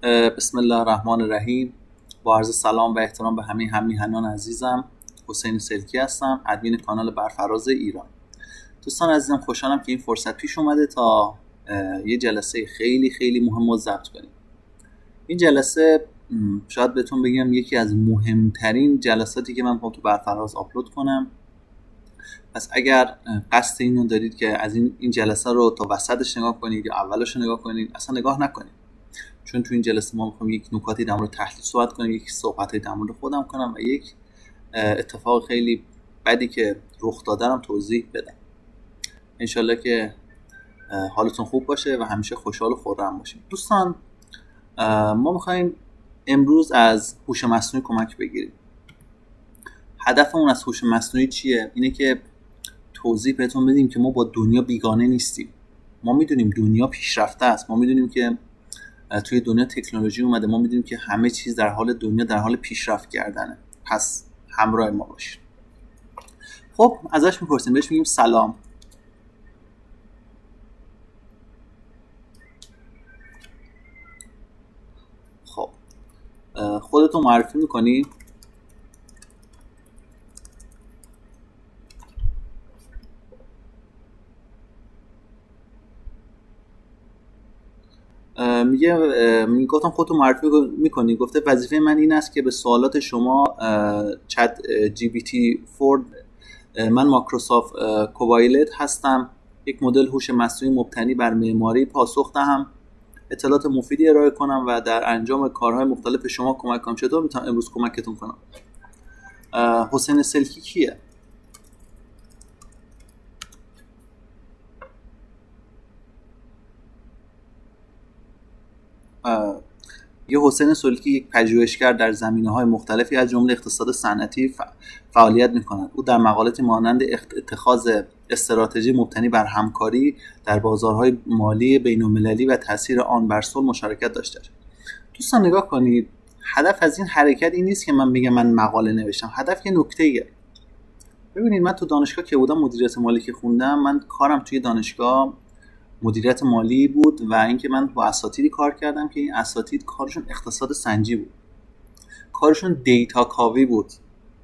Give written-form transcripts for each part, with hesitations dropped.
بسم الله الرحمن الرحیم. با عرض سلام و احترام به همه همیهنان عزیزم، حسین سلکی هستم، ادمین کانال برفراز ایران. دوستان عزیزم، خوشحالم که این فرصت پیش اومده تا یه جلسه خیلی خیلی مهم رو ضبط کنیم. این جلسه شاید بهتون بگم یکی از مهمترین جلساتی که من تو برفراز آپلود کنم. پس اگر قصد اینو دارید که از این جلسه رو تا وسطش نگاه کنید یا اولش نگاه کنید، اصلا نگاه نکنید، چون تو این جلسه ما میخوام یک نکاتی در مورد تحلیل صحبت کنیم، یک صحبتی در مورد خودم کنم و یک اتفاق خیلی بدی که رخ داده رو توضیح بدم. انشالله که حالتون خوب باشه و همیشه خوشحال و خرم باشیم. دوستان، ما میخوایم امروز از هوش مصنوعی کمک بگیریم. هدفمون از هوش مصنوعی چیه؟ اینه که توضیح بهتون بدیم که ما با دنیا بیگانه نیستیم. ما میدونیم دنیا پیشرفته است، ما میدونیم که توی دنیا تکنولوژی اومده، ما میدونیم که همه چیز در حال پیشرفت کردنه. پس همراه ما باشید. خب ازش میپرسیم، بهش میگیم سلام. خب خودتو معرفی میکنی؟ میگفتم خودتو معرفی میکنی. گفته وظیفه من این است که به سوالات شما چت جی پی تی 4، من مایکروسافت کوپایلوت هستم، یک مدل هوش مصنوعی مبتنی بر معماری، پاسخ دهم، اطلاعات مفیدی ارائه کنم و در انجام کارهای مختلف شما کمک کنم. چطور میتونم امروز کمکتون کنم؟ حسین سلکی کیه؟ یه حسین سلکی یک پژوهشگر در زمینه‌های مختلفی از جمله اقتصاد صنعتی فعالیت می‌کند. او در مقالاتی مانند اتخاذ استراتژی مبتنی بر همکاری در بازارهای مالی بین‌المللی و تاثیر آن بر صلح مشارکت داشته است. دوستان نگاه کنید، هدف از این حرکت این نیست که من بگم من مقاله نوشتم. هدف یه نکته‌ایه. ببینید، من تو دانشگاه که بودم، مدیریت مالی که خوندم، من کارم توی دانشگاه مدیریت مالی بود و اینکه من با اساتیدی کار کردم که این اساتید کارشون اقتصاد سنجی بود، کارشون دیتا کاوی بود،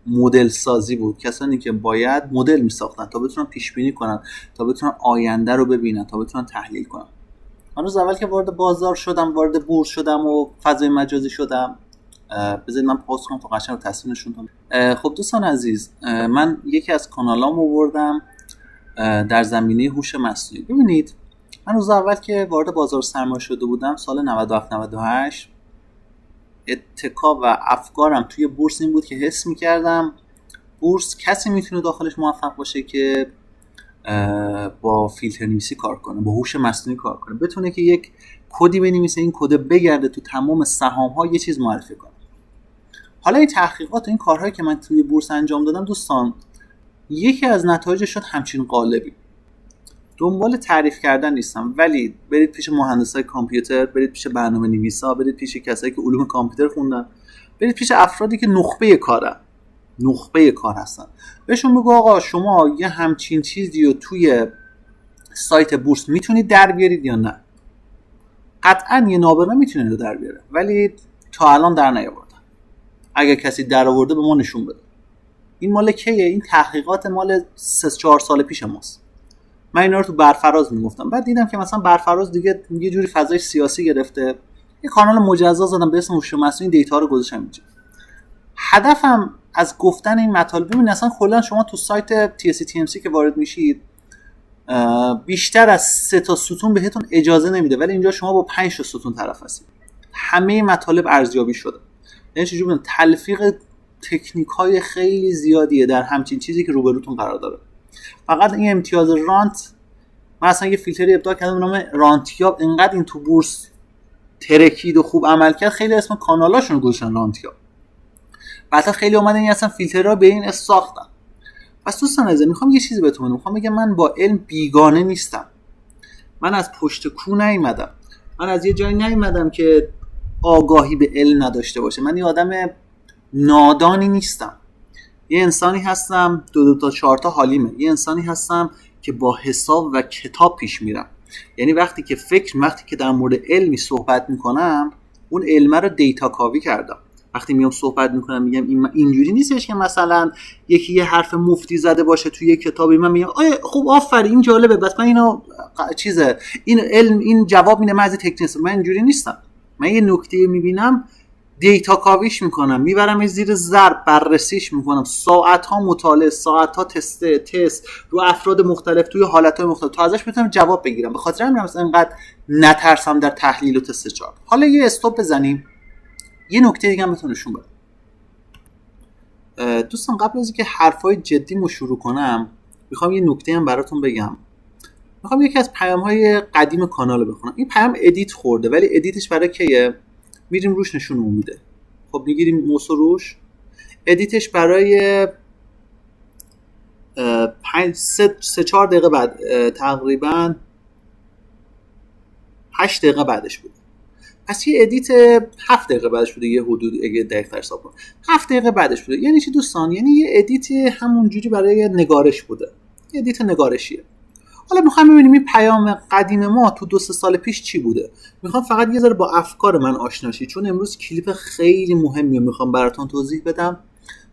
مدل سازی بود. کسانی که باید مدل میساختن تا بتونن پیش بینی کنن، تا بتونن آینده رو ببینن، تا بتونن تحلیل کنن. من روز اول که وارد بازار شدم، وارد بورس شدم و فضای مجازی شدم، بذارید من پاس کنم تا قشنگ تصویر نشون بدم. خب دوستان عزیز، من یکی از کانالامو آوردم در زمینه هوش مصنوعی. ببینید، من روز اول که وارد بازار سرمایه شده بودم، سال 97-98، اتکا و افکارم توی بورس این بود که حس می‌کردم بورس کسی میتونه داخلش موفق باشه که با فیلتر نویسی کار کنه، با هوش مصنوعی کار کنه، بتونه که یک کدی بنویسه، این کد بگرده تو تمام سهام‌ها یه چیز معرفی کنه. حالا این تحقیقات و این کارهایی که من توی بورس انجام دادم دوستان، یکی از نتایجش شد همچین قالبی. دنبال تعریف کردن نیستم، ولی برید پیش مهندسای کامپیوتر، برید پیش برنامه‌نویسا، برید پیش کسایی که علوم کامپیوتر خوندن، برید پیش افرادی که نخبه کار هستن، بهشون بگو آقا شما یه همچین چیزی رو توی سایت بورس میتونید در بیارید یا نه؟ قطعاً یه نابغه میتونه رو در بیاره، ولی تا الان در نیاورده. اگه کسی در آورده به ما نشون بده. این مال کیه؟ این تحقیقات مال 3-4 سال پیش ماست. من اینا رو تو برفراز میگفتم، بعد دیدم که مثلا برفراز دیگه یه جوری فضای سیاسی گرفته، یه کانال مجزا زدم به اسم هوش مصنوعی، دیتا رو گذاشتم اینجا. هدفم از گفتن این مطالب، ببینید اصلا کلا شما تو سایت TSC که وارد میشید، بیشتر از 3 تا ستون بهتون اجازه نمیده، ولی اینجا شما با 5 تا ستون طرف هستید. همه مطالب ارزیابی شده. یعنی چجوری بگم، تلفیق تکنیک‌های خیلی زیادیه در همچین چیزی که روبروتون قرار داره. فقط این امتیاز رانت، من اصلا یه فیلتری ابداع کردم به نام رانتیاب، اینقدر این تو بورس ترکید و خوب عمل کرد، خیلی اسم کانالاشون رو گذاشتن رانتیاب. بعدا خیلی اومدن این اصلا فیلترها به این ساختن. پس دوستان عزیز، میخوام یه چیزی بهتون بگم. میخوام بگم من با علم بیگانه نیستم. من از پشت کو نیومدم. من از یه جایی نیومدم که آگاهی به علم نداشته باشه. من یه آدم نادانی نیستم. یه انسانی هستم 2 تا 4 تا حالیمه. یه انسانی هستم که با حساب و کتاب پیش میرم. یعنی وقتی که در مورد علمی صحبت میکنم، اون علم رو دیتا کاوی کردم. وقتی میام صحبت میکنم میگم اینجوری نیستش که مثلا یکی یه حرف مفتی زده باشه توی یه کتابی من میگم خب آفرین این جالبه بس من اینو چیزه این علم این جواب میده من از تکنیست. من اینجوری نیستم. من یه نکته میبینم دیتا کاویش میکنم، میبرم زیر ضرب بررسیش میکنم، ساعت ها مطالعه، ساعت ها تست رو افراد مختلف توی حالت های مختلف تا ازش بتونم جواب بگیرم. به خاطر همین مثلا اینقدر نترسم در تحلیل و تست چارت. حالا یه استاپ بزنیم، یه نکته دیگه هم بهتون نشون بدم. دوستان قبل از اینکه حرفای جدیمو شروع کنم میخوام یه نکته هم براتون بگم. میخوام یکی از پیام‌های قدیم کانال رو بخونم. این پیام ادیت خورده ولی ادیتش برای کیه؟ میریم روش نشونمون میده. خب میگیریم موس روش، ادیتش برای 3-4 دقیقه بعد، تقریبا 8 دقیقه بعدش بود. پس یه ادیت 7 دقیقه بعدش بوده، یه حدود اگه دقیق حساب کنم 7 دقیقه بعدش بوده. یعنی چی دوستان؟ یعنی یه ادیت همونجوری برای نگارش بوده، یه ادیت نگارشیه. حالا میخوام ببینیم این پیام قدیم ما تو 2-3 سال پیش چی بوده. میخوام فقط یه ذره با افکار من آشنا شید، چون امروز کلیپ خیلی مهمی میخوام براتون توضیح بدم.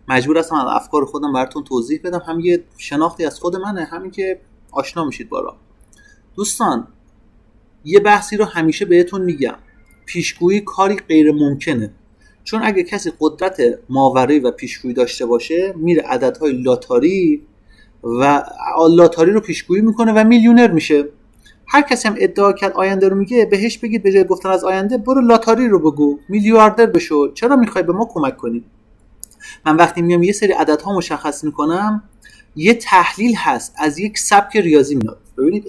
مجبور هستم از افکار خودم براتون توضیح بدم، هم یه شناختی از خود منه، همین که آشنا میشید با راه. دوستان یه بحثی رو همیشه بهتون میگم، پیشگویی کاری غیر ممکنه. چون اگه کسی قدرت ماورائی و پیشگویی داشته باشه میره عددهای لاتاری و لاتاری رو پیشگویی میکنه و میلیونر میشه. هر کسی هم ادعا کرد آینده رو میگه، بهش بگید به جای گفتن از آینده برو لاتاری رو بگو، میلیاردر بشو. چرا میخوای به ما کمک کنی؟ من وقتی میام یه سری عددها مشخص میکنم یه تحلیل هست از یک سبک ریاضی میاد. ببینید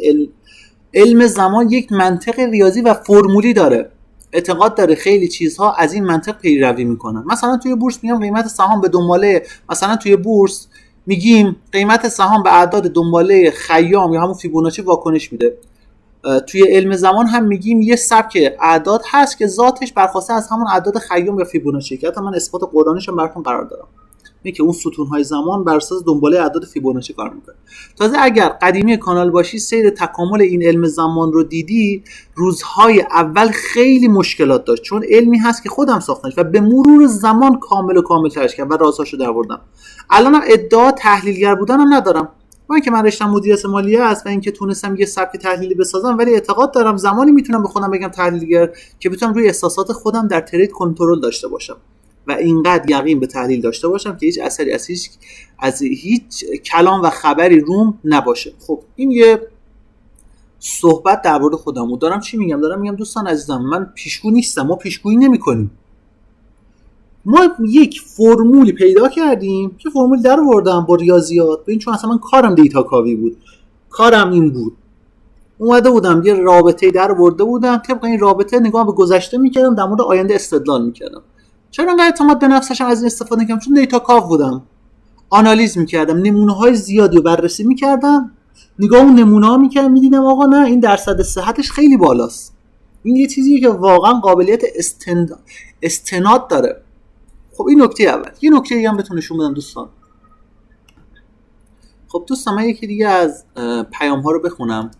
علم زمان یک منطق ریاضی و فرمولی داره. اعتقاد داره خیلی چیزها از این منطق پیروی میکنن. مثلا توی بورس میگم قیمت سهام به دنباله، مثلا توی بورس میگیم قیمت سهام به اعداد دنباله خیام یا همون فیبوناچی واکنش میده. توی علم زمان هم میگیم یه سبک اعداد هست که ذاتش برخواسته از همون اعداد خیام یا فیبوناچی، که حتی من اثبات قرآنیش هم براتون قرار دارم. اینه که اون ستون‌های زمان بر اساس دنباله اعداد فیبوناچی کار میکنه. تازه اگر قدیمی کانال باشی سیر تکامل این علم زمان رو دیدی، روزهای اول خیلی مشکلات داشت، چون علمی هست که خودم ساختمش و به مرور زمان کامل و کامل ترش کردم و رازهاشو درآوردم. الانم ادعا تحلیلگر بودنم ندارم، با اینکه من رشتم مدیریت مالیه است و اینکه تونستم یه سبک تحلیلی بسازم، ولی اعتقاد دارم زمانی میتونم به خودم بگم تحلیلگر که بتونم روی احساسات خودم در ترید کنترل داشته باشم و اینقدر یقین به تحلیل داشته باشم که هیچ اثری از هیچ کلام و خبری روم نباشه. خب این یه صحبت در مورد خودم دارم. چی میگم؟ دارم میگم دوستان عزیزم من پیشگو نیستم، ما پیشگویی نمی‌کنیم. ما یک فرمولی پیدا کردیم که فرمول در آوردم با ریاضیات. ببین چون اصلا من کارم دیتا کاوی بود، کارم این بود، اومده بودم یه رابطه در آورده بودم، طبق این رابطه نگاه به گذشته می‌کردم، در مورد آینده استدلال می‌کردم. چرا انقدر اعتماد به نفسم از این استفاده می‌کردم؟ چون دیتا کاو بودم، آنالیز می‌کردم، نمونه‌های زیادی رو بررسی می‌کردم، نگاه اون نمونه‌ها می‌کردم، می‌دیدم آقا نه این درصد صحتش خیلی بالاست، این یه چیزیه که واقعا قابلیت استناد داره. خب این نکته اول. یه نکته دیگه هم بهتون نشون بدم دوستان. خب دوستان من یکی دیگه از پیام‌ها رو بخونم.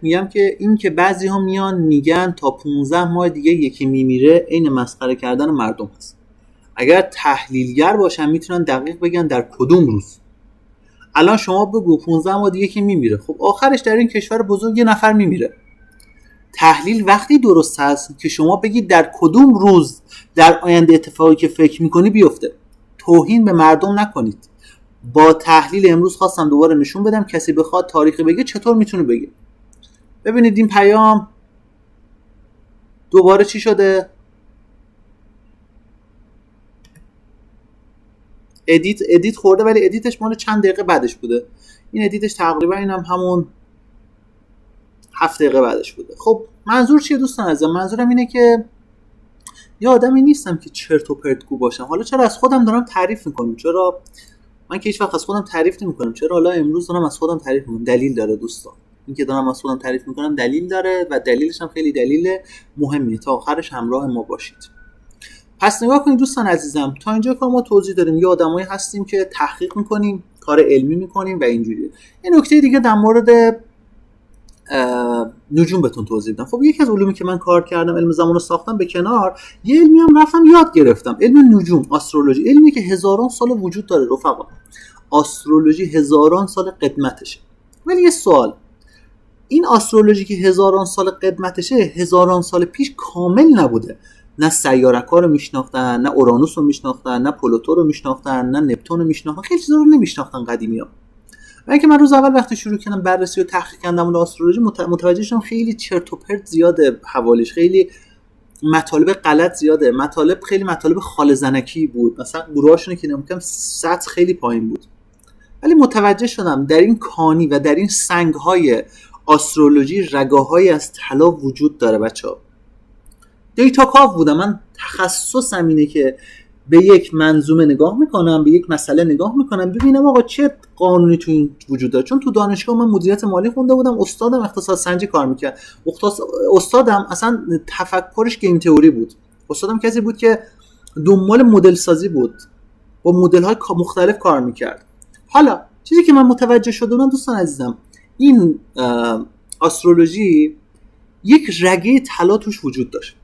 میگم که این که بعضی‌ها میان میگن تا 15 ماه دیگه یکی میمیره عین مسخره کردن مردم هست. اگر تحلیلگر باشن میتونن دقیق بگن در کدوم روز. الان شما بگو 15 ماه دیگه کی میمیره، خب آخرش در این کشور بزرگ یه نفر میمیره. تحلیل وقتی درست هست که شما بگید در کدوم روز در آینده اتفاقی که فکر میکنی بیفته. توهین به مردم نکنید. با تحلیل امروز خواستم دوباره نشون بدم کسی بخواد تاریخی بگه چطور میتونه بگه. ببینید این پیام دوباره چی شده؟ ادیت خورده، ولی ادیتش مال چند دقیقه بعدش بوده. این ادیتش تقریبا اینم همون 7 دقیقه بعدش بوده. خب منظور چیه دوستان عزیزم؟ منظورم اینه که یه آدمی نیستم که چرت و پرت گو باشم. حالا چرا از خودم دارم تعریف میکنم؟ چرا من که هیچ وقت از خودم تعریف نمیکنم، چرا حالا امروز دارم از خودم تعریف میکنم؟ دلیل داره دوستان. اینکه دارم از خودم تعریف میکنم دلیل داره و دلیلش هم خیلی دلیل مهمیه. تا آخرش همراه ما باشید. پس نگاه کنید دوستان عزیزم، تا اینجا که ما توضیح داریم یه آدمایی هستیم که تحقیق میکنیم، کار علمی میکنیم و اینجوریه. یه نکته دیگه در مورد نجوم بهتون توضیح بدم. خب یکی از علومی که من کار کردم، علم زمان رو ساختم به کنار، یه علمی هم رفتم یاد گرفتم، علم نجوم، آسترولوژی، علمی که هزاران سال وجود داره رفقا. آسترولوژی هزاران سال قدمتشه. ولی یه سوال، این آسترولوژی که هزاران سال قدمتشه، هزاران سال پیش کامل نبوده. نه سیاره‌ها رو میشناختن، نه اورانوس رو میشناختن، نه پلوتو رو میشناختن، نه نپتون رو میشناختن، خیلی چیزا رو نمیشناختن قدیمی‌ها. و اینکه من روز اول وقتی شروع کردم بررسی و تحقیق کردم اون آسترولوژی، متوجه شدم خیلی چرت و پرت زیاده حوالش، خیلی مطالب غلط زیاده، خیلی مطالب خال زنکی بود، مثلا گروهاشون که نمی‌گم سطح خیلی پایین بود. ولی متوجه شدم در این کانی و در این سنگ‌های آسترولوژی رگاهایی از طلا وجود داره بچه‌ها. دیتا کاو بودم، من تخصصم اینه که به یک منظومه نگاه میکنم، به یک مسئله نگاه میکنم، ببینم آقا چه قانونی تو این وجود داره. چون تو دانشگاه من مدیریت مالی خونده بودم، استادم اقتصاد سنجی کار میکرد، استادم اصلا تفکرش گیم تئوری بود، استادم کسی بود که دنبال مدل سازی بود، با مدل های مختلف کار میکرد. حالا چیزی که من متوجه شدم دوستان عزیزم، این آسترولوژی یک رگه طلا توش وجود داشت.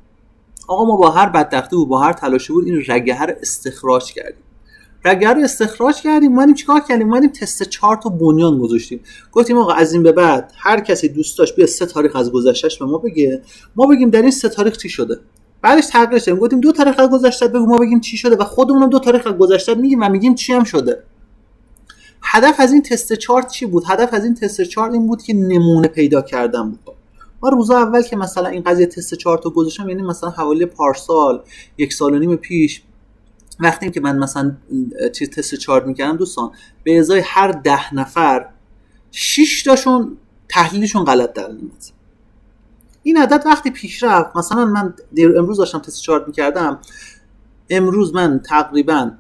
آقا ما با هر بدبختی و با هر تلاشی بود این رگه رو استخراج کردیم. اومدیم چیکار کردیم؟ اومدیم تست چارت و بنیان گذاشتیم. گفتیم آقا از این به بعد هر کسی دوست داشت بیا 3 تاریخ از گذشتهش به ما بگه، ما بگیم در این 3 تاریخ چی شده. بعدش تغییر دادیم، گفتیم 2 تاریخ از گذشته بگو، ما بگیم چی شده و خودمونم 2 تاریخ از گذشته میگیم و میگیم چی هم شده. هدف از این تست چارت چی بود؟ هدف از این تست چارت این بود که نمونه پیدا کردن بود. ما روزا اول که مثلا این قضیه تست چارت رو گذاشتم، یعنی مثلا حوالی پارسال 1.5 سال پیش، وقتی که من مثلا تست چارت میکردم دوستان، به ازای هر 10 نفر 6 تاشون تحلیلشون غلط در میاد. این عدد وقتی پیش رفت، مثلا من امروز داشتم تست چارت میکردم، امروز من تقریبا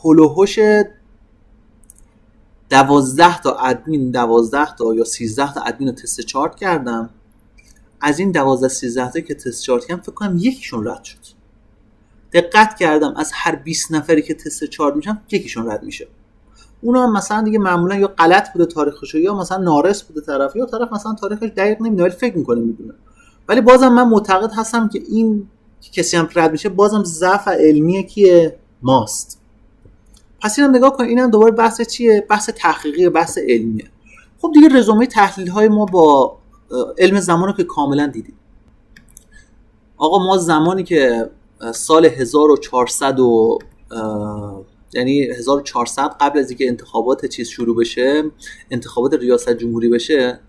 هلوهوش 12 تا ادمین، 12 تا یا 13 تا ادمین رو تست چارت کردم. از این 12-13 تا که تست چارت کردم، فکر کنم یکیشون رد شد. دقت کردم از هر 20 نفری که تست چارت میشن یکیشون رد میشه. اونا هم مثلا دیگه معمولا یا غلط بوده تاریخش، یا مثلا نارس بوده طرف، یا طرف مثلا تاریخش دقیق نمیدونه ولی فکر میکنه میدونه. ولی بازم من معتقد هستم که این کسی هم رد میشه بازم ضعف علمیه که ماست. پس اینم نگاه کن، اینم دوباره بحث چیه؟ بحث تحقیقی، بحث علمیه. خب دیگه رزومه تحلیل های ما با علم زمان رو که کاملا دیدیم. آقا ما زمانی که سال 1400 یعنی 1400 قبل از اینکه انتخابات شروع بشه، انتخابات ریاست جمهوری بشه،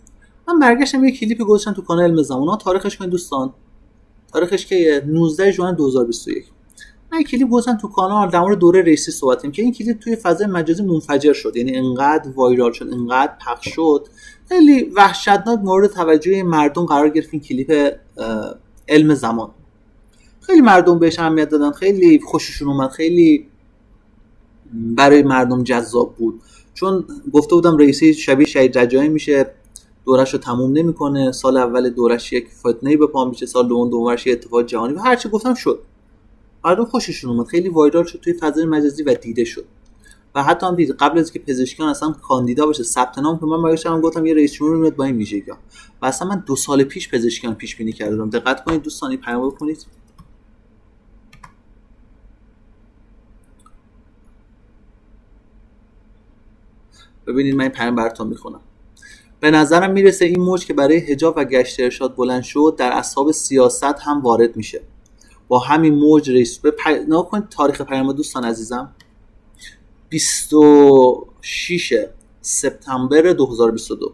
من برگشتم یه کلیپ گذاشتم تو کانال علم زمان. تاریخش کنید دوستان، تاریخش که 19 ژوئن 2021. من یک کلیپ گذاشتم تو کانال در مورد دوره رئیسی صحبت کردیم که این کلیپ توی فضای مجازی منفجر شد، یعنی انقدر وایرال شد، انقدر پخش شد، خیلی وحشتناک مورد توجه مردم قرار گرفت. این کلیپ علم زمان خیلی مردم بهش اهمیت دادن، خیلی خوششون اومد، خیلی برای مردم جذاب بود، چون گفته بودم رئیسی شبیه شهید رجایی میشه، دورش رو تموم نمیکنه، سال اول دورش یک فتنه‌ای به پا میشه، سال دوم دورش اتفاق جهانی و هر چی گفتم شد. مردم خوششون اومد، خیلی وایرال شد توی فضای مجازی و دیده شد. و حتی هم دید قبل از که پزشکیان اصلا کاندیدا بشه ثبت نام کنم، من برگشتم گفتم یه رئیس جمهور میاد با این ویژگی ها. و اصلا من 2 سال پیش پزشکیان پیش بینی کردم. دقت کنید دوستان، این پیام بکنید. ببینید من این پیام براتون میخونم. به نظرم میرسه این موج که برای حجاب و گشت ارشاد بلند شد در اصحاب سیاست هم وارد میشه. با همین موج رئیس نگاه کنید تاریخ پیام دوستان عزیزم، 26 سپتامبر 2022.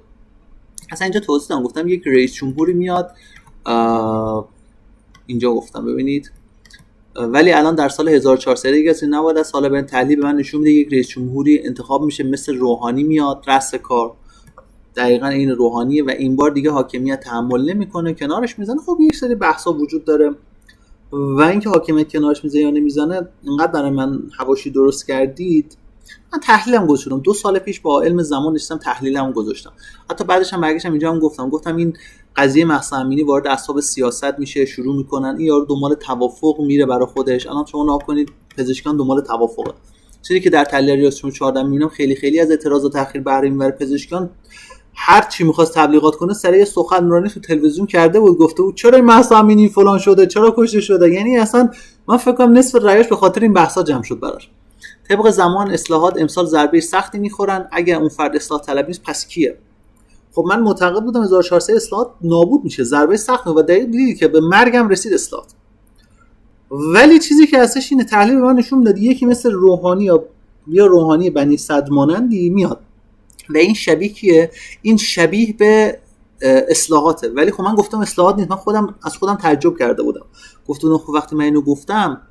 اصلا اینجا توضیح دادم، گفتم یک رئیس جمهوری میاد، اینجا گفتم ببینید، ولی الان در سال 1400 دیگه اصلا نباید از سال به تحلیل به من نشون میده یک رئیس جمهوری انتخاب میشه مثل روحانی میاد رأس کار، دقیقاً این روحانیه و این بار دیگه حاکمیت تحمل نمیکنه، کنارش میزنه. خب یک سری بحثا وجود داره و اینکه حاکمیت کنارش میزنه یا نمیزنه اینقدر برای من حواشی درست کردید. من تحلیلم گذاشتم 2 سال پیش با علم زمان نشستم تحلیلم گذاشتم، حتی بعدش هم برگشتم اینجا هم گفتم این قضیه مهسا امینی وارد اصحاب سیاست میشه، شروع میکنن این یارو دنبال توافق میره برای خودش. الان شما نگاه کنید پزشکان دنبال توافقه، چیزی که در تحلیل ریاست جمهوری 14 میبینم خیلی از اعتراض و تأخیر بهره میبره پزشکان هر چی می‌خواست تبلیغات کنه سر یه سخنرانی تو تلویزیون کرده بود، گفته بود چرا این مهسا امینی فلان شده، چرا کشته شده. یعنی اصلا من فکر کنم نصف رأیش به خاطر این بحثا جمع شد براش. طبق زمان اصلاحات امسال ضربه سختی میخورن، اگر اون فرد اصلاح طلب نیست پس کیه؟ خب من معتقد بودم 1400 اصلاحات نابود میشه، ضربه سخت و دقیق دیدید که به مرگم رسید اصلاحات. ولی چیزی که هستش اینه، تحلیل به من نشون میداد یکی مثل روحانی یا روحانی بنی صدر مانندی میاد و این شبیه کیه؟ این شبیه به اصلاحاته. ولی خب من گفتم اصلاحات نیست، من از خودم تعجب کرده بودم، گفتم خب وقتی من اینو گفتم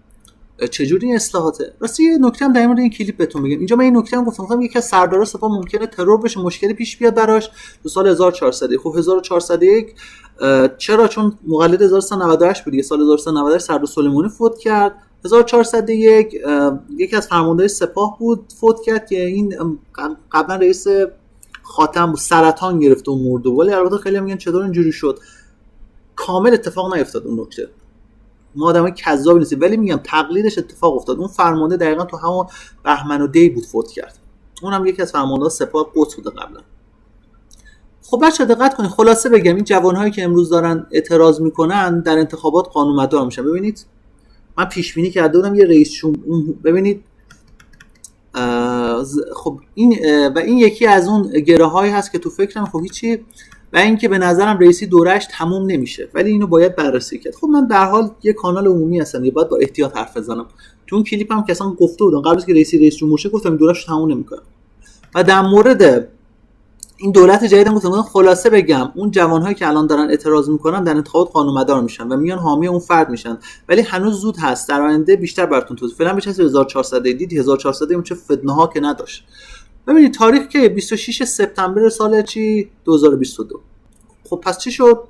چجوری این اصلاحاته؟ راستی یه نکته هم در مورد این کلیپ بهتون بگم. اینجا من این نکته هم گفتم یکی از سرداران سپاه ممکنه ترور بشه، مشکلی پیش بیاد براش تو سال 1400. خب 1401 چرا؟ چون مقلد 1398 بود. سال 1398 سردار سلیمانی فوت کرد. 1401 یکی از فرماندهان سپاه بود فوت کرد که این قبلا رئیس خاتم بود، سرطان گرفت و مرد. ولی البته خیلی میگن چطور اینجوری شد، کامل اتفاق نیفتاد اون نکته، ما آدمای کذابی نیستیم، ولی میگم تقلیدش اتفاق افتاد. اون فرمانده دقیقاً تو همون بهمن و دی بود فوت کرد، اونم یکی از فرماندهان سپاه قدس بوده قبلا. خب بچه‌ها دقت کنید، خلاصه بگم این جوانهایی که امروز دارن اعتراض میکنن در انتخابات قانون‌مدار میشن. ببینید من پیش بینی کرده بودم یه رئیس ببینید خب این یکی از اون گره‌هایی هست که تو فکرم خب هیچی، و اینکه به نظرم رئیسی دورش تموم نمیشه، ولی اینو باید بررسی کرد. خب من در حال یه کانال عمومی هستم، باید با احتیاط حرف بزنم. تو اون کلیپ هم که اصلا گفته بودم قبل از که رئیس جمهور شه گفتم دورش تموم نمیکنه. و در مورد این دولت جدیدم گفتم خلاصه بگم اون جوانهایی که الان دارن اعتراض میکنن در انتخابات قانون‌مدار میشن و میان حامی اون فرد میشن، ولی هنوز زود هست، در آینده بیشتر براتون توضیح فعلا بچسبید. 1400 دید 1400 اون چه فتنه ها که نداشت. ببینید تاریخ که 26 سپتامبر سال 2022. خب پس چی شد؟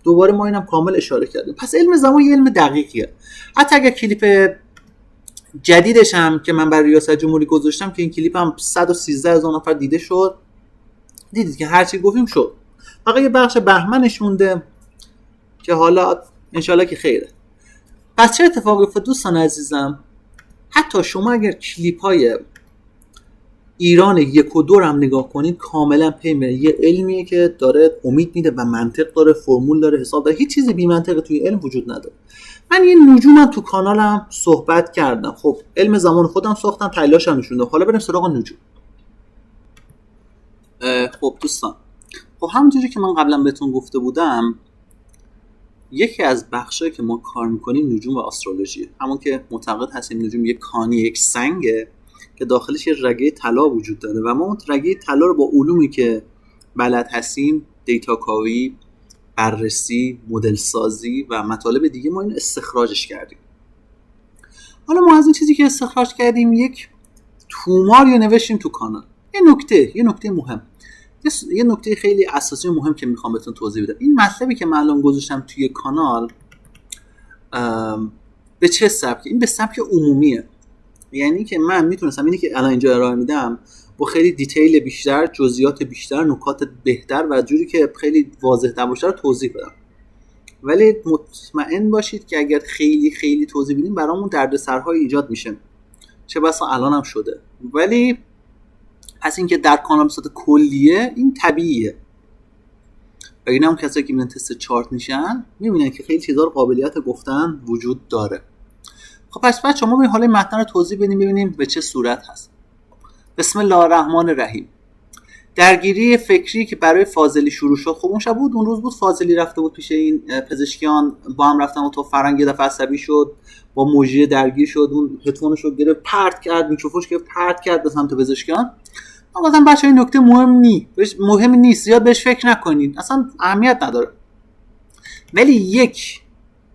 دوباره ما اینم کامل اشاره کردیم. پس علم زمان یه علم دقیقیه. حتی اگر کلیپ جدیدش هم که من برای ریاست جمهوری گذاشتم که این کلیپ هم 113,000 نفر دیده شد، دیدید که هرچی گفتیم شد. فقط یه بخش بهمنش مونده که حالا انشالله که خیره. پس چه اتفاقی افتاد دوستان عزیزم؟ حتی شما اگر کلیپ های ایران 1 و 2 هم نگاه کنید کاملا پی میره یه علمیه که داره امید میده و منطق داره، فرمول داره، حساب داره، هیچ چیزی بی منطقه توی علم وجود نداره. من یه نجومم تو کانالم صحبت کردم، خب علم زمان خودم ساختم، تحلیلاشم نشون دادم. حالا بریم سراغ نجوم. خب دوستان، خب همونجوری که من قبلا بهتون گفته بودم یکی از بخشایی که ما کار میکنیم نجوم و آسترولوژیه. همون که معتقد هستیم نجوم یک کانی، یک سنگه که داخلش یه رگه طلا وجود داره و ما اون رگه طلا رو با علومی که بلد هستیم، دیتا کاوی، بررسی، مدل سازی و مطالب دیگه، ما این استخراجش کردیم. حالا ما از این چیزی که استخراج کردیم یک تومار یا نوشتیم تو کانال. یه نکته مهم، یه نکته خیلی اساسی و مهم که میخوام بهتون توضیح بدم. این مطلبی که من الان گذاشتم توی کانال به چه سبکی؟ این به سبک عمومیه. یعنی که من میتونستم اینی که الان اینجا ارائه میدم با خیلی دیتیل بیشتر، جزئیات بیشتر، نکات بهتر و جوری که خیلی واضح تر باشه رو توضیح بدم. ولی مطمئن باشید که اگر خیلی خیلی توضیح بدیم برامون دردسرهای ایجاد میشه، چه بسا الان هم شده. ولی پس این که در کانال به صورت کلیه این طبیعیه. و این هم کسایی که میرن تست چارت میشن میبینن که خیلی چیزا رو قابلیت گفتن وجود داره. خب پس بچه‌ها ما به حال متن رو توضیح بدیم ببینیم به چه صورت هست. بسم الله الرحمن الرحیم. درگیری فکری که برای فاضلی شروع شد، خب اون شب بود، اون روز بود فاضلی رفته بود پیش این پزشکیان، با هم رفتن و تو فرنگ یه دفعه عصبی شد، با مجری درگیر شد، اون هدفونش رو گرفت پرت کرد، میکروفونش گرفت پرت کرد به سمت پزشکیان. ما گفتم بچه‌ها این نکته مهم نیست، زیاد بهش فکر نکنید، اصلا اهمیت نداره. ولی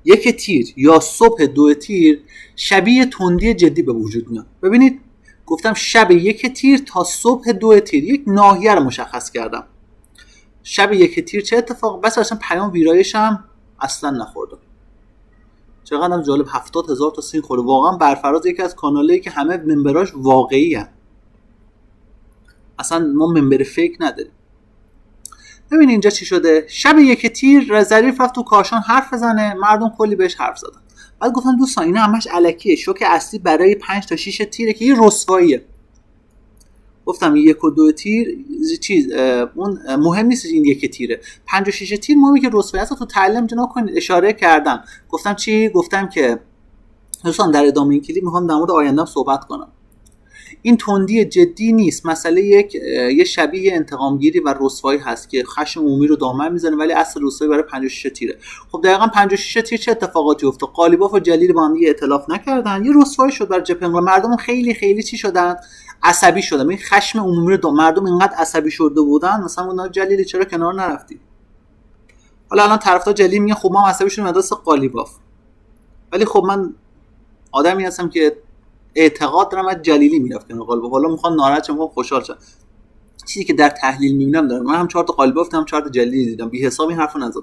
یک تیر یا صبح 2 تیر شبیه تندی جدی به وجود میاد. ببینید گفتم شب 1 تیر تا صبح 2 تیر، یک ناحیه رو مشخص کردم. شب 1 تیر چه اتفاق؟ بس اصلا پیام ویرایش هم اصلا نخورده. چقدر جالب، 70,000 تا سین خورده. واقعا برفراز یکی از کانالایی که همه ممبراش واقعی هست. اصلا ما ممبر فیک نداریم. ببین اینجا چی شده. شب 1 تیر ظریف رفت تو کاشان حرف بزنه، مردم کلی بهش حرف زدن. بعد گفتم دوستان اینا همش الکیه، شوک اصلی برای 5 تا 6 تیره که یه رسواییه. گفتم 1 و 2 تیر چیز اون مهم نیست این یک تیره. 5 و 6 تیر مهمه که رسوایی هست. تو تعلیم جنا کنید اشاره کردم. گفتم چی؟ گفتم که دوستان در ادامه این کلیپ میخوام در مورد آیندهم صحبت کنم. این تندی جدی نیست، مسئله یه شبیه انتقامگیری و رسوایی هست که خشم عمومی رو دامن میزنه، ولی اصل رسوایی برای 5 و 6 تیره. خب دقیقاً 5 و 6 تیر چه اتفاقاتی افتاد؟ قالیباف و جلیلی با هم ائتلاف نکردن، یه رسوایی شد برای جبهه انقلاب. مردم خیلی خیلی چی شدن؟ عصبی شدن. این خشم عمومی رو مردم اینقدر عصبی شده بودن، مثلا اون جلیلی چرا کنار نرفتی؟ حالا الان طرفدار جلیلی میگن خب ما هم عصبی شدیم مدرسه قالیباف، ولی خب من آدمی هستم که اعتقاد دارم از جلیلی میرفت کنار قالیباف. حالا میخوان ناراحت شم، خوشحال شم. چیزی که در تحلیل میبینم دارم. من هم 4 تا قالیباف دیدم، 4 تا جلیلی دیدم، بی حساب این حرفو نزدم.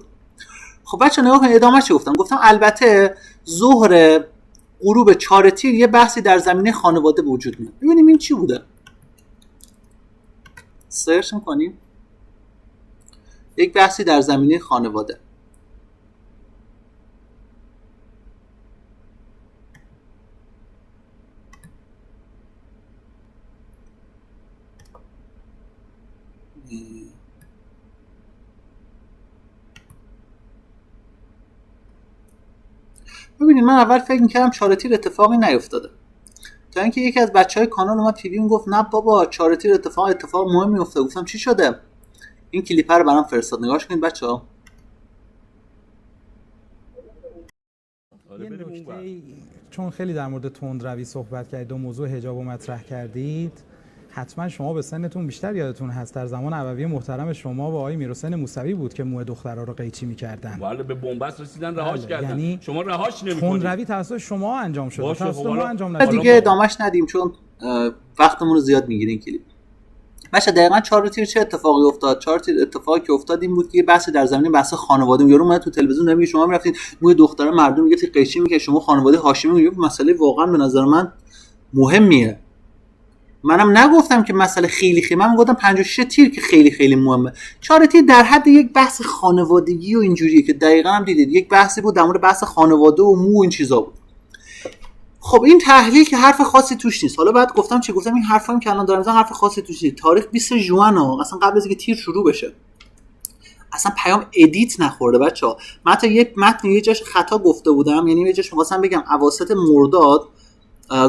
خب بچا نگاه کنید ادامه چی گفتم. گفتم البته ظهر غروب 4 تیر یه بحثی در زمینه خانواده وجود میاد. ببینیم این چی بوده. سرچ می‌کنیم. یک بحثی در زمینه خانواده. ببینید من اول فکر می‌کردم 4 تیر اتفاقی نیفتاده، تا اینکه یکی از بچهای کانال اومد تیوی گفت نه بابا 4 تیر اتفاق مهمی افتاده. گفتم چی شده؟ این کلیپ رو برام فرستاد، نگاهش کنید بچه‌ها. یه نکته، چون خیلی در مورد تندروی صحبت کردید و موضوع حجاب رو مطرح کردید، حتما شما به سنتون بیشتر یادتون هست در زمان عبوی محترم شما و آقای میرحسین موسوی بود که موی دخترها رو قیچی می‌کردن. بله به بنبست رسیدن رهاش کردن. یعنی شما رهاش نمی‌کنید. تندروی توسط شما انجام شده، توسط ما انجام نشده. دیگه ادامهش ندیم چون وقتمون رو زیاد می‌گیره این کلیپ. باشه دقیقاً 4 تیر چه اتفاقی افتاد؟ 4 تیر اتفاقی که افتاد این بود که یه بحث در زمینه بحث خانواده یارو اومد تو تلویزیون میگه شما میرفتید موی دختره مردم میگه قیچی میگه شما خانواده هاشمی میگه مسئله واقعا به نظر من مهمیه. منم نگفتم که مسئله خیلی من گفتم 56 تیر که خیلی خیلی مهمه. 4 تیر در حد یک بحث خانوادگی و اینجوریه که دقیقاً هم دیدید یک بحثی بود در مورد بحث خانواده و مو این چیزا بود. خب این تحلیل که حرف خاصی توش نیست. حالا بعد گفتم چی گفتم این حرفام که الان دارم میزنم حرف خاصی توش نیست. تاریخ 20 ژوئن اصلا قبل از اینکه تیر شروع بشه. اصلا پیام ادیت نخورده بچه‌ها. من تا یک متن یه جاش خطا گفته بودم، یعنی یه جاش می‌خواستم بگم اواسط مرداد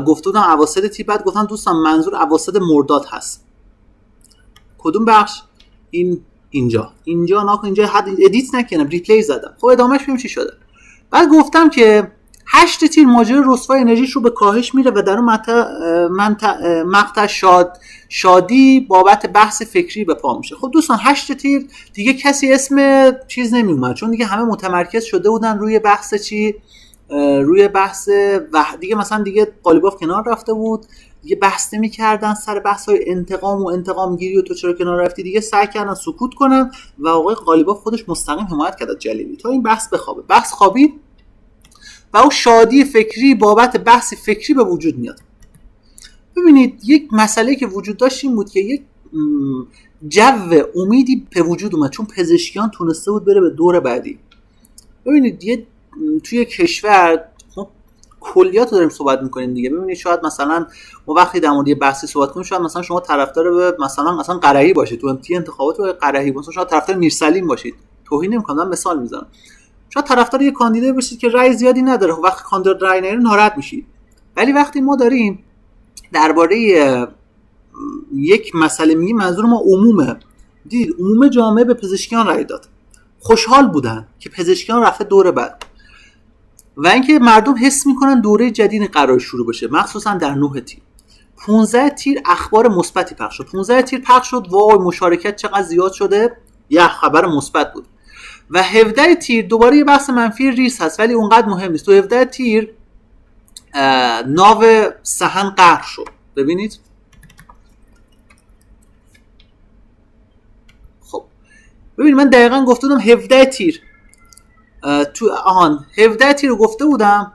گفته بودم اواسط تیر، بعد گفتم دوستان منظور اواسط مرداد هست. کدوم بخش؟ اینجا ناکن اینجا حد ادیت نکنم ریپلی زدم. خب ادامهش ببینیم چی شده. بعد گفتم که 8 تیر ماجرای رسوای انرژیش رو به کاهش میره و در اون مقطع شادی بابت بحث فکری به پا میشه. خب دوستان 8 تیر دیگه کسی اسم چیز نمیومد چون دیگه همه متمرکز شده بودن روی بحث چی؟ روی بحث و دیگه مثلا دیگه قالیباف کنار رفته بود، دیگه بحث نمی‌کردن سر بحث‌های انتقام و انتقامگیری و تو چرا کنار رفتی، دیگه سعی کردن سکوت کنن و آقای قالیباف خودش مستقیم حمایت کرد از جلیلی تا این بحث بخوابه. بحث خوابید و اون شادی فکری بابت بحث فکری به وجود میاد. ببینید یک مسئله که وجود داشت این بود که یک جو امیدی به وجود اومد چون پزشکیان تونسته بود بره به دور بعدی. ببینید یه توی کشور کلیات رو داریم صحبت میکنیم دیگه. ببینید شاید مثلا ما وقتی در مورد یه بحثی صحبت کنیم شاید مثلا شما طرفدار مثلا قرهی باشید تو انتخابات قرهی، مثلا شاید طرفدار میرسلیم باشید، توهین نمی‌کنم مثال میزنم، شاید طرفدار یه کاندیدای باشید که رأی زیادی نداره، وقتی کاندید رأی نمیاره ناراحت میشید. ولی وقتی ما داریم درباره یک مسئله میگیم منظور ما عمومه. دید عموم جامعه به پزشکیان رأی داد، خوشحال بودن که پزشکیان رفته دوره بعد و اینکه مردم حس میکنن دوره جدید قرار شروع بشه، مخصوصا در 9 تیر. 15 تیر اخبار مثبتی پخش شد. 15 تیر پخش شد وای مشارکت چقدر زیاد شده، یه خبر مثبت بود. و 17 تیر دوباره یه بحث منفی ریز هست ولی اونقدر مهم نیست. تو 17 تیر ناو سهن غرق شد. ببینید خب ببینید من دقیقاً گفته بودم 17 تیر تو 17 تیر رو گفته بودم.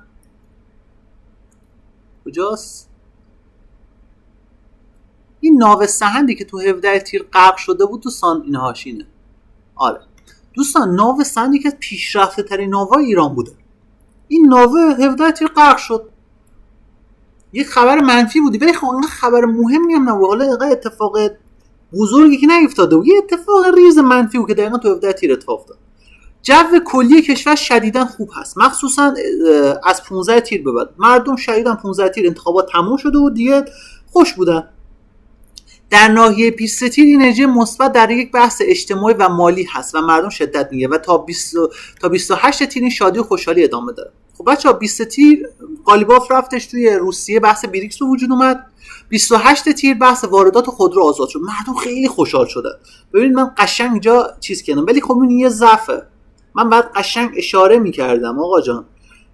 کجاست این ناو سهندی که تو 17 تیر غرق شده بود دوستان؟ این هاشینه. آره دوستان ناو سهندی که پیشرفته ترین ناوهای ایران بوده. این ناو 17 تیر غرق شد. یه خبر منفی بودی، ولی خب اینقدر خبر مهمی هم نبود. حالا اینقدر اتفاق بزرگی که نیفتاده بود، یه اتفاق ریز منفی بود که دقیقاً تو 17 تیر اتفاق افتاد. جو کلی کشور شدیداً خوب هست، مخصوصاً از 15 تیر به بعد مردم شدیداً 15 تیر انتخابات تموم شده و دیگه خوش بودن. در ناحیه 20 تیر انرژی مثبت در یک بحث اجتماعی و مالی هست و مردم شدت میگه و تا 28 تیر این شادی و خوشحالی ادامه داره. خب بچه‌ها 20 تیر قالیباف رفتش توی روسیه، بحث بریکس به وجود اومد. 28 تیر بحث واردات خودرو آزاد شد، مردم خیلی خوشحال شده. ببینید من قشنگ اینجا چیز کردم، ولی خب این یه ضعفه. من بعد قشنگ اشاره میکردم آقا جان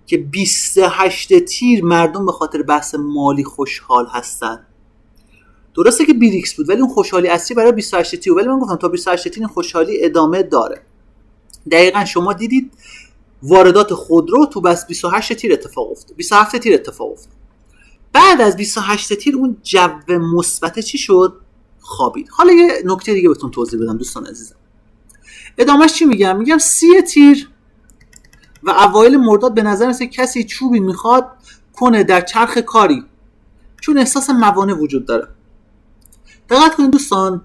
که 28 تیر مردم به خاطر بحث مالی خوشحال هستن. درسته که بریکس بود ولی اون خوشحالی اصلی برای 28 تیر، ولی من گفتم تا 28 تیر این خوشحالی ادامه داره. دقیقاً شما دیدید واردات خودرو تو بس 28 تیر اتفاق افتاد، 27 تیر اتفاق افتاد. بعد از 28 تیر اون جو مثبت چی شد؟ خوابید. حالا یه نکته دیگه بهتون توضیح بدم دوستان عزیزم. ادامهش چی میگم؟ میگم 30 تیر و اوایل مرداد به نظر میاد کسی چوبی میخواد کنه در چرخ کاری، چون احساس موانع وجود داره. دقت کنید دوستان،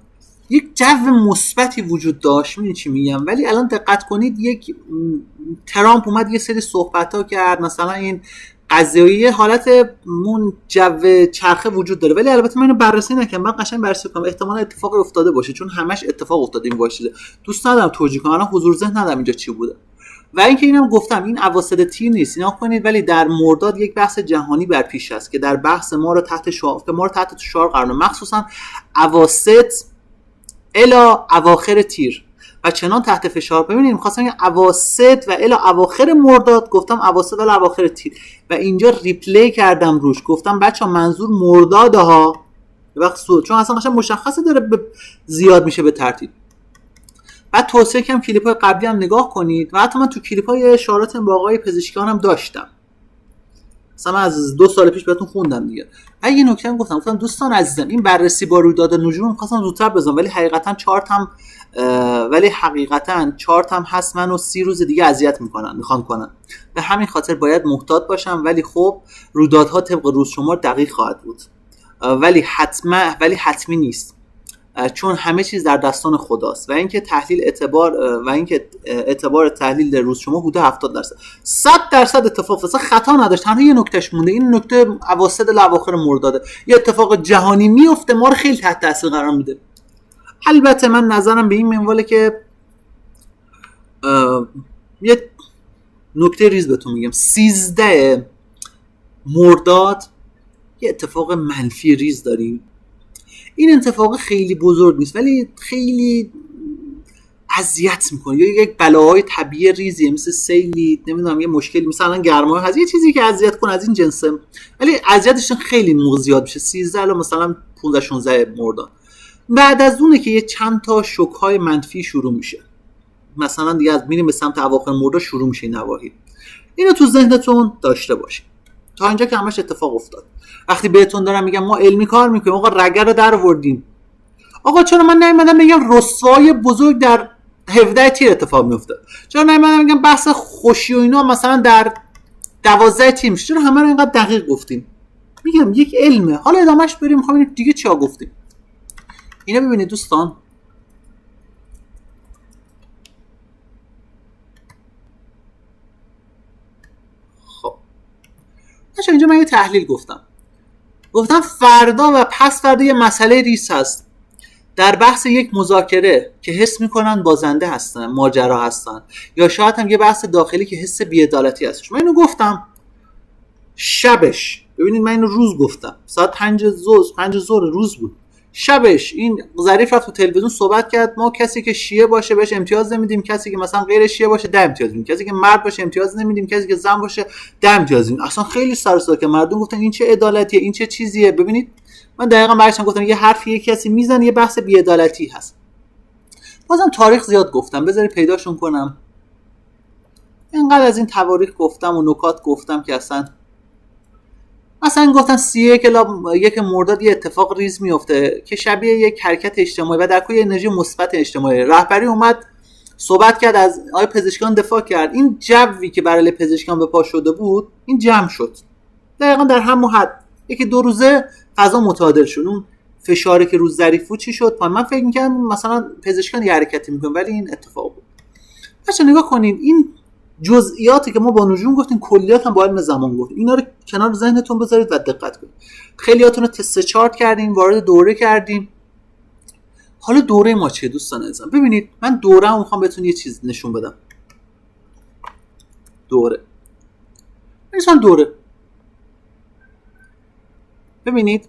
یک جو مثبتی وجود داشت، میدونید چی میگم، ولی الان دقت کنید یک ترامپ اومد یه سری صحبت‌ها کرد، مثلا این قضیه حالت مون جو چرخه وجود داره، ولی البته من اینو بررسی نکردم، من قشنگ بررسی کنم احتمالاً اتفاقی افتاده باشه چون همش اتفاق افتاده این باشه. دوست ندارم توجیه کنم، الان حضور ذهن ندارم اینجا چی بوده. و اینکه اینم گفتم این اواسط تیر نیست، اینا کنید، ولی در مرداد یک بحث جهانی بر پیش است که در بحث ما رو تحت شعار قرار، مخصوصا اواسط الی اواخر تیر و چنان تحت فشار. ببینید می‌خواستم این اواسط و الی اواخر مرداد، گفتم اواسط الی اواخر تیر و اینجا ریپلی کردم روش، گفتم بچه‌ها منظور مردادها وقت چون اصلا قشنگ مشخصه داره زیاد میشه به ترتیب. بعد توصیه کنم کلیپ‌های قبلی هم نگاه کنید و حتی من تو کلیپ‌های اشارات با آقای پزشکیان هم داشتم، مثلا من از 2 سال پیش بهتون خوندم دیگه. یه نکته هم گفتم دوستان عزیزم این بررسی با رویداد نجوم می‌خواستم زودتر بزنم، ولی حقیقتا چارت هم هست منو 30 روز دیگه اذیت میخوان کنن، به همین خاطر باید محتاط باشم. ولی خب رویدادها طبق روز شمار دقیق خواهد بود، ولی حتمی نیست، چون همه چیز در دستان خداست و اینکه اعتبار تحلیل در روز شما حدود 70% 100% اتفاق افتاد، خطا نداشت. تنها یه نکتهش مونده، این نکته اواسط اواخر مرداد یه اتفاق جهانی میفته ما رو خیلی تحت تاثیر قرار میده. البته من نظرم به این منواله که یه نکته ریز بهتون میگم، 13 مرداد یه اتفاق منفی ریز داریم. این اتفاق خیلی بزرگ نیست ولی خیلی اذیت میکنه، یا یک بلاهای طبیعی ریزیه مثل سیلی، نمیدونم یه مشکلی مثلا گرمای هست، یه چیزی که اذیت کنه از این جنسه، ولی اذیتش خیلی موقع زیاد میشه. 13 الی مثلا 15-16 مرداد بعد از اونه که یه چند تا شوک‌های منفی شروع میشه، مثلا دیگه از میریم به سمت اواخر مرداد شروع میشه این نواحی. اینو تو ذهنتون داشته باشید. تا اینجا که همش اتفاق افتاد. وقتی بهتون دارم میگم ما علمی کار میکنیم، آقا رگر رو در آوردیم، آقا چرا من نمیدونم بگم رسوای بزرگ در 17 تیر اتفاق میفته، چرا نمیدونم بگم بحث خوشی و اینا مثلا در 12 تیر میشه، چرا همه رو اینقدر دقیق گفتیم؟ میگم یک علمه. حالا ادامهش بریم، میخوام دیگه چیا گفتیم. اینا ببینید دوستان، خب بچه‌ها اینجا من یه تحلیل گفتم فردا و پس فردا یه مسئله ریس هست در بحث یک مذاکره که حس میکنن بازنده هستن، ماجرا هستن، یا شاید هم یه بحث داخلی که حس بی‌عدالتی هستش. من اینو گفتم شبش، ببینید من اینو روز گفتم، ساعت 5 ظهر روز بود، شبش این ظریف رفت تو تلویزیون صحبت کرد، ما کسی که شیعه باشه بهش امتیاز نمیدیم، کسی که مثلا غیر شیعه باشه 10 امتیاز میدیم، کسی که مرد باشه امتیاز نمیدیم، کسی که زن باشه 10 امتیاز میدیم. اصلا خیلی سر و صدا که مردم گفتن این چه عدالتیه، این چه چیزیه. ببینید من دقیقاً براشون گفتم یه حرفی یه کسی میزنه یه بحث بی‌عدالتی هست. بازم تاریخ زیاد گفتم، بذاری پیداشون کنم. اینقدر از این تواریخ گفتم و نکات گفتم که مثلا گفتن 31 مرداد یه اتفاق ریز میفته که شبیه یک حرکت اجتماعی و در کل انرژی مثبت اجتماعی. رهبری اومد صحبت کرد، از آقای پزشکیان دفاع کرد، این جوی که برای پزشکیان به پا شده بود این جمع شد دقیقاً در همون حد. یکی 2 روزه فضا متعادل شد، اون فشاری که روز ظریف بود چی شد؟ من فکر می‌کردم مثلا پزشکان یه حرکتی می‌کنن، ولی این اتفاق بود. بچا نگاه کنین، این جزئیاتی که ما با نجوم گفتیم کلیات هم با علم زمان گفتیم، اینا رو کنار ذهنتون بذارید و دقت کنید. خیلیاتون رو تست چارت کردیم، وارد دوره کردیم. حالا دوره ما چیه دوستان عزیزم؟ ببینید من دوره‌مو می‌خوام بهتون یه چیز نشون بدم. دوره مثلا دوره ببینید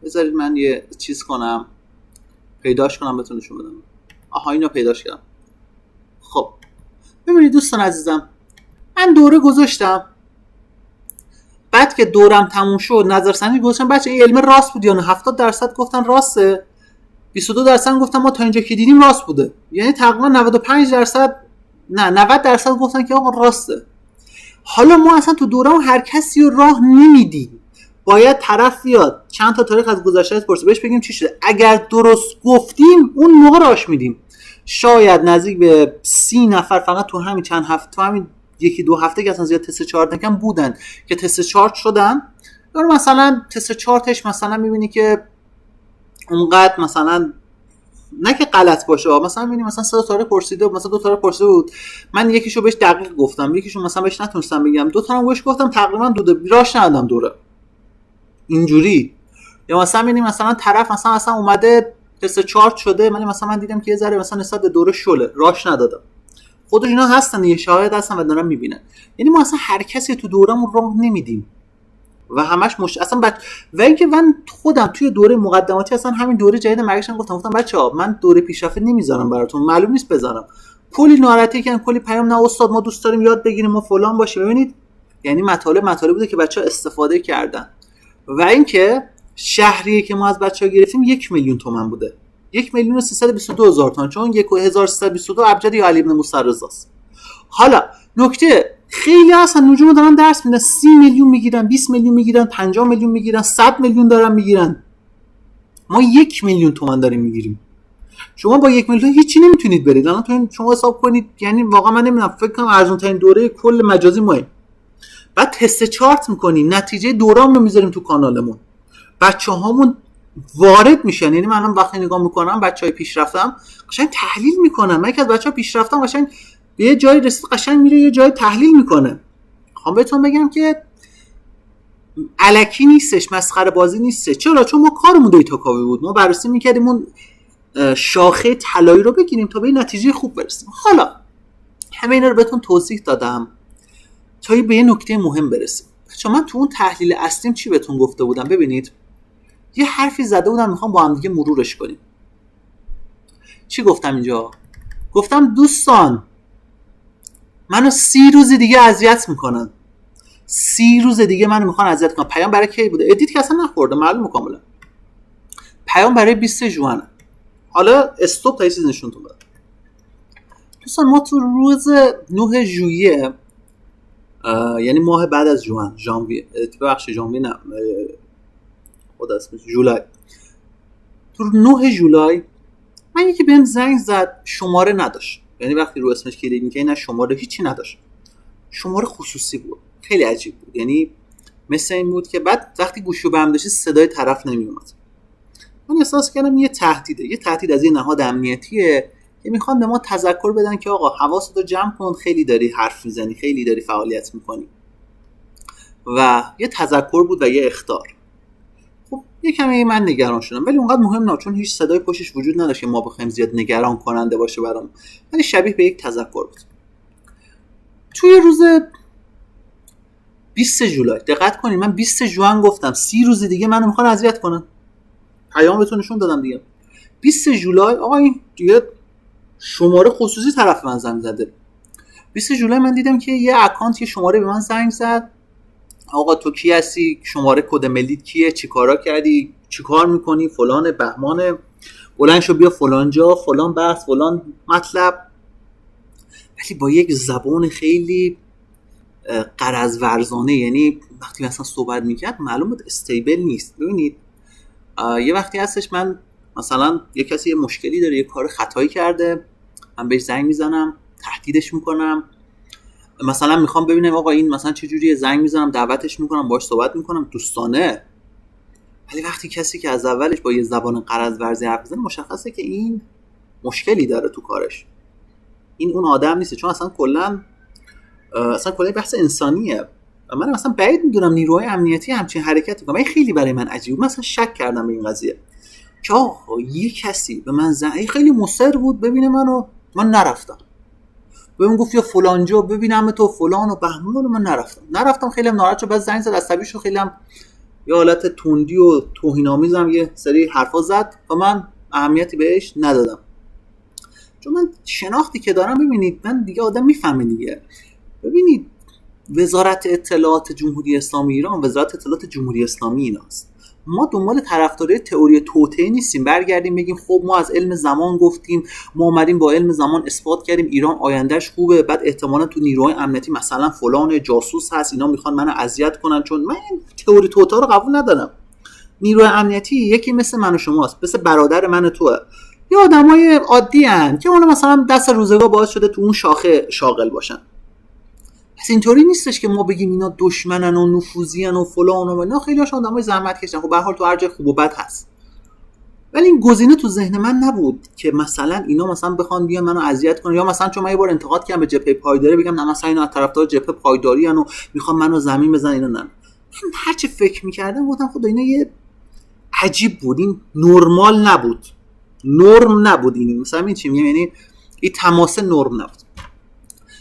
بذارید من یه چیز کنم، پیداش کنم بهتون نشون بدم. آها اینو پیداش کردم. خب ببینید دوستان عزیزم، من دوره گذاشتم، بعد که دورم تموم شد نظرسنجی گذاشتم بچه این علم راست بود یا نه. 70% گفتن راسته، 22% گفتن ما تا اینجا که دیدیم راست بوده، یعنی تقریبا 95% نه 90% گفتن که آقا راسته. حالا ما اصلا تو دوران هر کسی رو راه نمیدیم، باید طرف بیاد چند تا تاریخ از گذشته‌اش پرسه، بهش بگیم چی شده، اگر درست گفتیم اون موقع راهش میدیم. شاید نزدیک به 30 نفر فقط تو همین چند هفته، تو همین 1-2 هفته که اصلا زیاد تست چارت نکردن بودن که تست چارت شدن. یا مثلا تست چارتش مثلا میبینی که اونقدر مثلا نه که غلط باشه، مثلا میبینی مثلا 3 تا پرسیده، مثلا 2 تا پرسیده بود، من یکیشو بهش دقیق گفتم، یکیشو مثلا بهش نتونستم بگم، 2 تا هم بهش گفتم تقریبا راش ندادم دوره اینجوری. یا مثلا میبینی مثلا طرف مثلا اومده تست چارت شده، من دیدم که یه ذره مثلا نسبت به دوره شله، راش ندادم. خودش اینا هستن، یه شاهد هستن و دارن میبینن. یعنی ما اصلا هر کسی تو دورمون راه نمیدیم و همش اصلا و اینکه من خودم توی دوره مقدماتی اصلا همین دوره جدید مرگشم گفتم بچه‌ها من دوره پیشرفته نمیذارم براتون، معلوم نیست بذارم. کلی ناراحتی کردن، کلی پیام، نه استاد ما دوست داریم یاد بگیریم ما فلان باشه. ببینید یعنی مطالب بوده که بچه‌ها استفاده کردن. و اینکه شهریه که ما از بچه‌ها گرفتیم 1,000,000 تومان بوده، 1,322,000 تومان، چون 1,322 ابجدی علی بن موسی رضاست. حالا نکته، خیلی اصلا نجوم دارن درس میدن 30 میلیون میگیرن، 20 میلیون میگیرن، 50 میلیون میگیرن، 100 میلیون دارن میگیرن. ما 1,000,000 تومان داریم میگیریم. شما با 1,000,000 هیچی نمیتونید برید. الان شما حساب کنید، یعنی واقعا من نمیدونم، فکر کنم ارزون ترین دوره کل مجازی ماه. بعد تست چارت میکنیم، نتیجه دوره‌مون رو میذاریم تو کانالمون، بچه‌هامون وارد میشن. یعنی من وقتی نگاه میکنم بچهای پیشرفتم قشنگ تحلیل میکنم. من یکی از بچه‌ها پیشرفتم قشنگ به یه جایی رسید، قشنگ میره یه جای تحلیل میکنه. خب بهتون بگم که الکی نیستش، مسخره بازی نیستش. چرا؟ چون ما کارمون دیتا کاوی بود، ما بررسی میکردیم اون شاخه طلایی رو بگیریم تا به نتیجه خوب برسیم. حالا همه اینا رو بهتون توضیح دادم تا به یه نکته مهم برسیم. چون من تو اون تحلیل اصلیم چی بهتون گفته بودم؟ ببینید یه حرفی زده بودم، میخوام با هم دیگه مرورش کنیم. چی گفتم اینجا؟ گفتم دوستان منو 30 روز دیگه اذیت میکنن، 30 روز دیگه منو میخوان اذیت کنن. پیام برای کی بوده؟ ادیت که اصلا نخورده، معلومه کاملا. پیام برای 20 ژوئن. حالا استاپ تا یه چیز نشونتون بدم. دوستان ما تو روز 9 ژوئیه، یعنی ماه بعد از ژانویه، ژانویه نه خدا اسمش جولای، تو 9 جولای من یکی بهم زنگ زد، شماره نداشت. یعنی وقتی رو اسمش کلیک می‌کنی نه شماره هیچی نداشت، شماره خصوصی بود. خیلی عجیب بود، یعنی مثل این بود که بعد وقتی گوشو به هم داشتی صدای طرف نمیومد. من احساس کردم یه تهدید از یه نهاد امنیتیه که میخوان به ما تذکر بدن که آقا حواستو جمع کن، خیلی داری حرف میزنی، خیلی داری فعالیت میکنی. و یه تذکر بود و یه اخطار. خب یه کمی من نگران شدم، ولی اونقدر مهم نه، چون هیچ صدای پشتش وجود نداشت که ما بخوایم زیاد نگران کننده باشه برام، ولی شبیه به یک تذکر بود. توی روز 20 جولای دقت کنید، من 20 ژوئن گفتم 30 روز دیگه منو میخوان اذیت کنن. پیام بهتون نشون دادم دیگه. 20 جولای آقا این دیگه شماره خصوصی طرف من زنگ زده. 20 جولای من دیدم که یه اکانت یه شماره به من زنگ زد، آقا تو کی هستی، شماره کد ملیت کیه، چیکارا کردی، چیکار میکنی، فلان بهمان، بلند شو بیا فلان جا، فلان بحث، فلان مطلب، ولی با یک زبان خیلی غرض ورزانه. یعنی وقتی مثلا صحبت میکرد معلوم بود استیبل نیست. ببینید یه وقتی هستش من مثلا یه کسی یه مشکلی داره، یه کار خطایی کرده، من بهش زنگ میزنم، تهدیدش میکنم، مثلا میخوام ببینم آقا این مثلا چه جوریه، زنگ میزنم دعوتش میکنم باهاش صحبت میکنم دوستانه. ولی وقتی کسی که از اولش با یه زبان غرض ورزی حرف میزنه مشخصه که این مشکلی داره تو کارش، این اون آدم نیست، چون اصلا کلا بحث انسانیه. من مثلا بعید میدونم نیروهای امنیتی همچین حرکتی کنه. این خیلی برای من عجیبه. مثلا شک کردم به این قضیه که آقا یه کسی به من خیلی مصر بود ببینه منو، من نرفتم. بهم گفت یا فلانجا ببینم تو فلان و بهمان، و من نرفتم. خیلی هم ناراحت شد، بعد زنگ زد عصبی شد، خیلی هم یه حالت تندی و توهین‌آمیزم یه سری حرفا زد و من اهمیتی بهش ندادم. چون من شناختی که دارم، ببینید من دیگه آدم میفهمه دیگه. ببینید وزارت اطلاعات جمهوری اسلامی ایران وزارت اطلاعات جمهوری اسلامی ایناست. ما دنبال طرفداری تئوری توطئه نیستیم برگردیم بگیم خب ما از علم زمان گفتیم، ما اومدیم با علم زمان اثبات کردیم ایران آیندهش خوبه، بعد احتمالاً تو نیروهای امنیتی مثلا فلان جاسوس هست اینا میخوان منو اذیت کنن. چون من تئوری توطئه رو قبول ندارم. نیروی امنیتی یکی مثل من و شماست، مثل برادر من و توه، یه آدمای عادی ان که اون مثلا دست روزگار باعث شده تو اون شاخه شاغل باشن. پس اینطوری نیستش که ما بگیم اینا دشمنن و نفوذیان و فلان و اینا. خیلی هاشون آدمای زحمت کشن. خب به هر حال تو هر جای خوب و بد هست. ولی این گزینه تو ذهن من نبود که مثلا اینا مثلا بخوان بیان منو اذیت کنن، یا مثلا چون من یه بار انتقاد کردم به جبهه پایداری بگم نه مثلا اینا از طرفدار جبهه پایداری ان و میخوان منو زمین بزنن. اینا نه. من هر چی فکر می‌کردم گفتم خدا اینا یه عجیب بود، این نرمال نبود، نرم نبود. این مثلا این چی میگم، یعنی این تماس نرم نبود.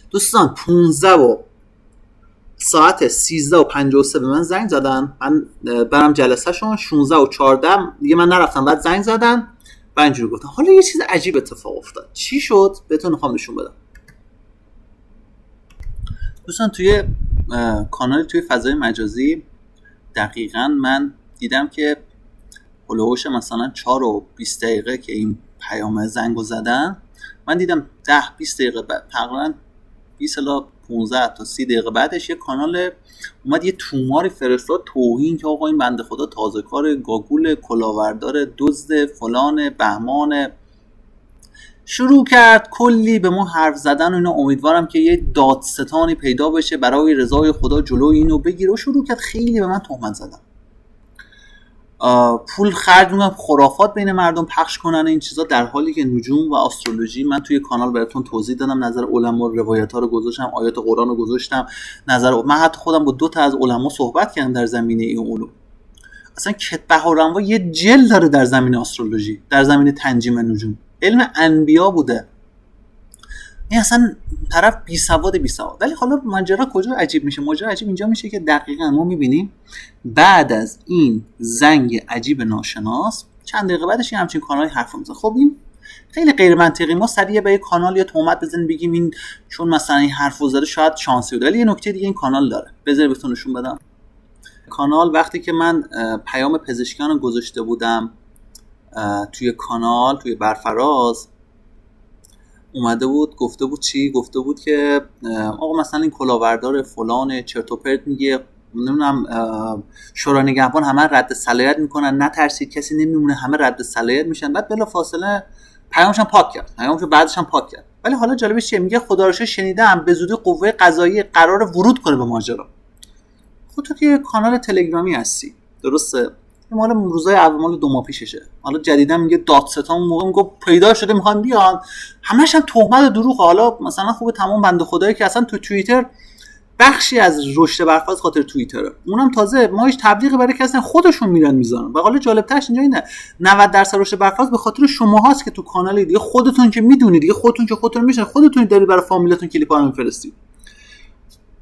دوستان 15 و ساعت 13:53 به من زنگ زدن، من برم جلسه شون 16:14 دیگه من نرفتم، بعد زنگ زدن و اینجوری گفتن. حالا یه چیز عجیب اتفاق افتاد. چی شد بهتون میخوام نشون بدم. دوستان توی کانال توی فضای مجازی دقیقاً من دیدم که هلوهوش مثلا 4:20 دقیقه که این پیام زنگو زدن، من دیدم 10-20 دقیقه بعد، تقریبا 20 الی 15 تا 30 دقیقه بعدش یه کانال اومد یه توماری فرستاد توهین که آقا این بنده خدا تازه کار گاگول کلاوردار دزد فلان بهمان، شروع کرد کلی به ما حرف زدن و اینا. امیدوارم که یه دادستانی پیدا بشه برای رضای خدا جلوی اینو بگیره. و شروع کرد خیلی به من تهمت زدن، پول خرج میکنم خرافات بین مردم پخش کنن این چیزا، در حالی که نجوم و استرولوژی من توی کانال براتون توضیح دادم، نظر علما روایت ها رو گذاشتم، آیات قرآن رو گذاشتم، من حتی خودم با 2 تا از علما صحبت کردم در زمینه این علوم. اصلا بهارنوا یه جل داره در زمینه استرولوژی، در زمینه تنجیم نجوم، علم انبیا بوده. این اصلا طرف بی سواد. ولی حالا ماجرا کجا عجیب میشه؟ ماجرا عجیب اینجا میشه که دقیقاً ما میبینیم بعد از این زنگ عجیب ناشناس چند دقیقه بعدش این همچین کانالی حرف میزنه. خب این خیلی غیر منطقی. ما سریع به یک کانال یا تهمت بزنیم بگیم این چون مثلا این حرفو زده شاید شانسی بوده. ولی یه نکته دیگه این کانال داره، بذار بهتون نشون بدم. کانال وقتی که من پیام پزشکیان گذاشته بودم توی کانال، توی برفراز اومده بود گفته بود که آقا مثلا این کلاوردار فلان چرت و پرت میگه، نمیدونم شورای نگهبان همه رد صلاحیت میکنن، نترسید کسی نمیمونه، همه رد صلاحیت میشن. بعد بلا فاصله پیامش هم پاک کرد، بعدش هم پاک کرد. ولی حالا جالبش چیه؟ میگه خدا رو شکر شنیدم به زودی قوه قضاییه قرار ورود کنه به ماجرا. خود تو که کانال تلگرامی هستی درسته؟ مال روزای اول، مال 2 ماه پیششه. حالا جدیدا میگه دادستان موقع میگه پیدا شده میخوان بیان، همش هم تهمت و دروغ. حالا مثلا خوب تمام بنده خدایی که اصلا تو توییتر بخشی از رشد برفاز خاطر توییتره، اونم تازه ما هیچ تبلیغی برای کسی خودشون میرن میذارن. و حالا جالب ترش اینجا اینه 90% رشد برفاز به خاطر شماهاست که تو کانال دیگه خودتون که میدونید دیگه، خودتون میشن، خودتون دارید برای فامیلتون کلیپا رو میفرستید.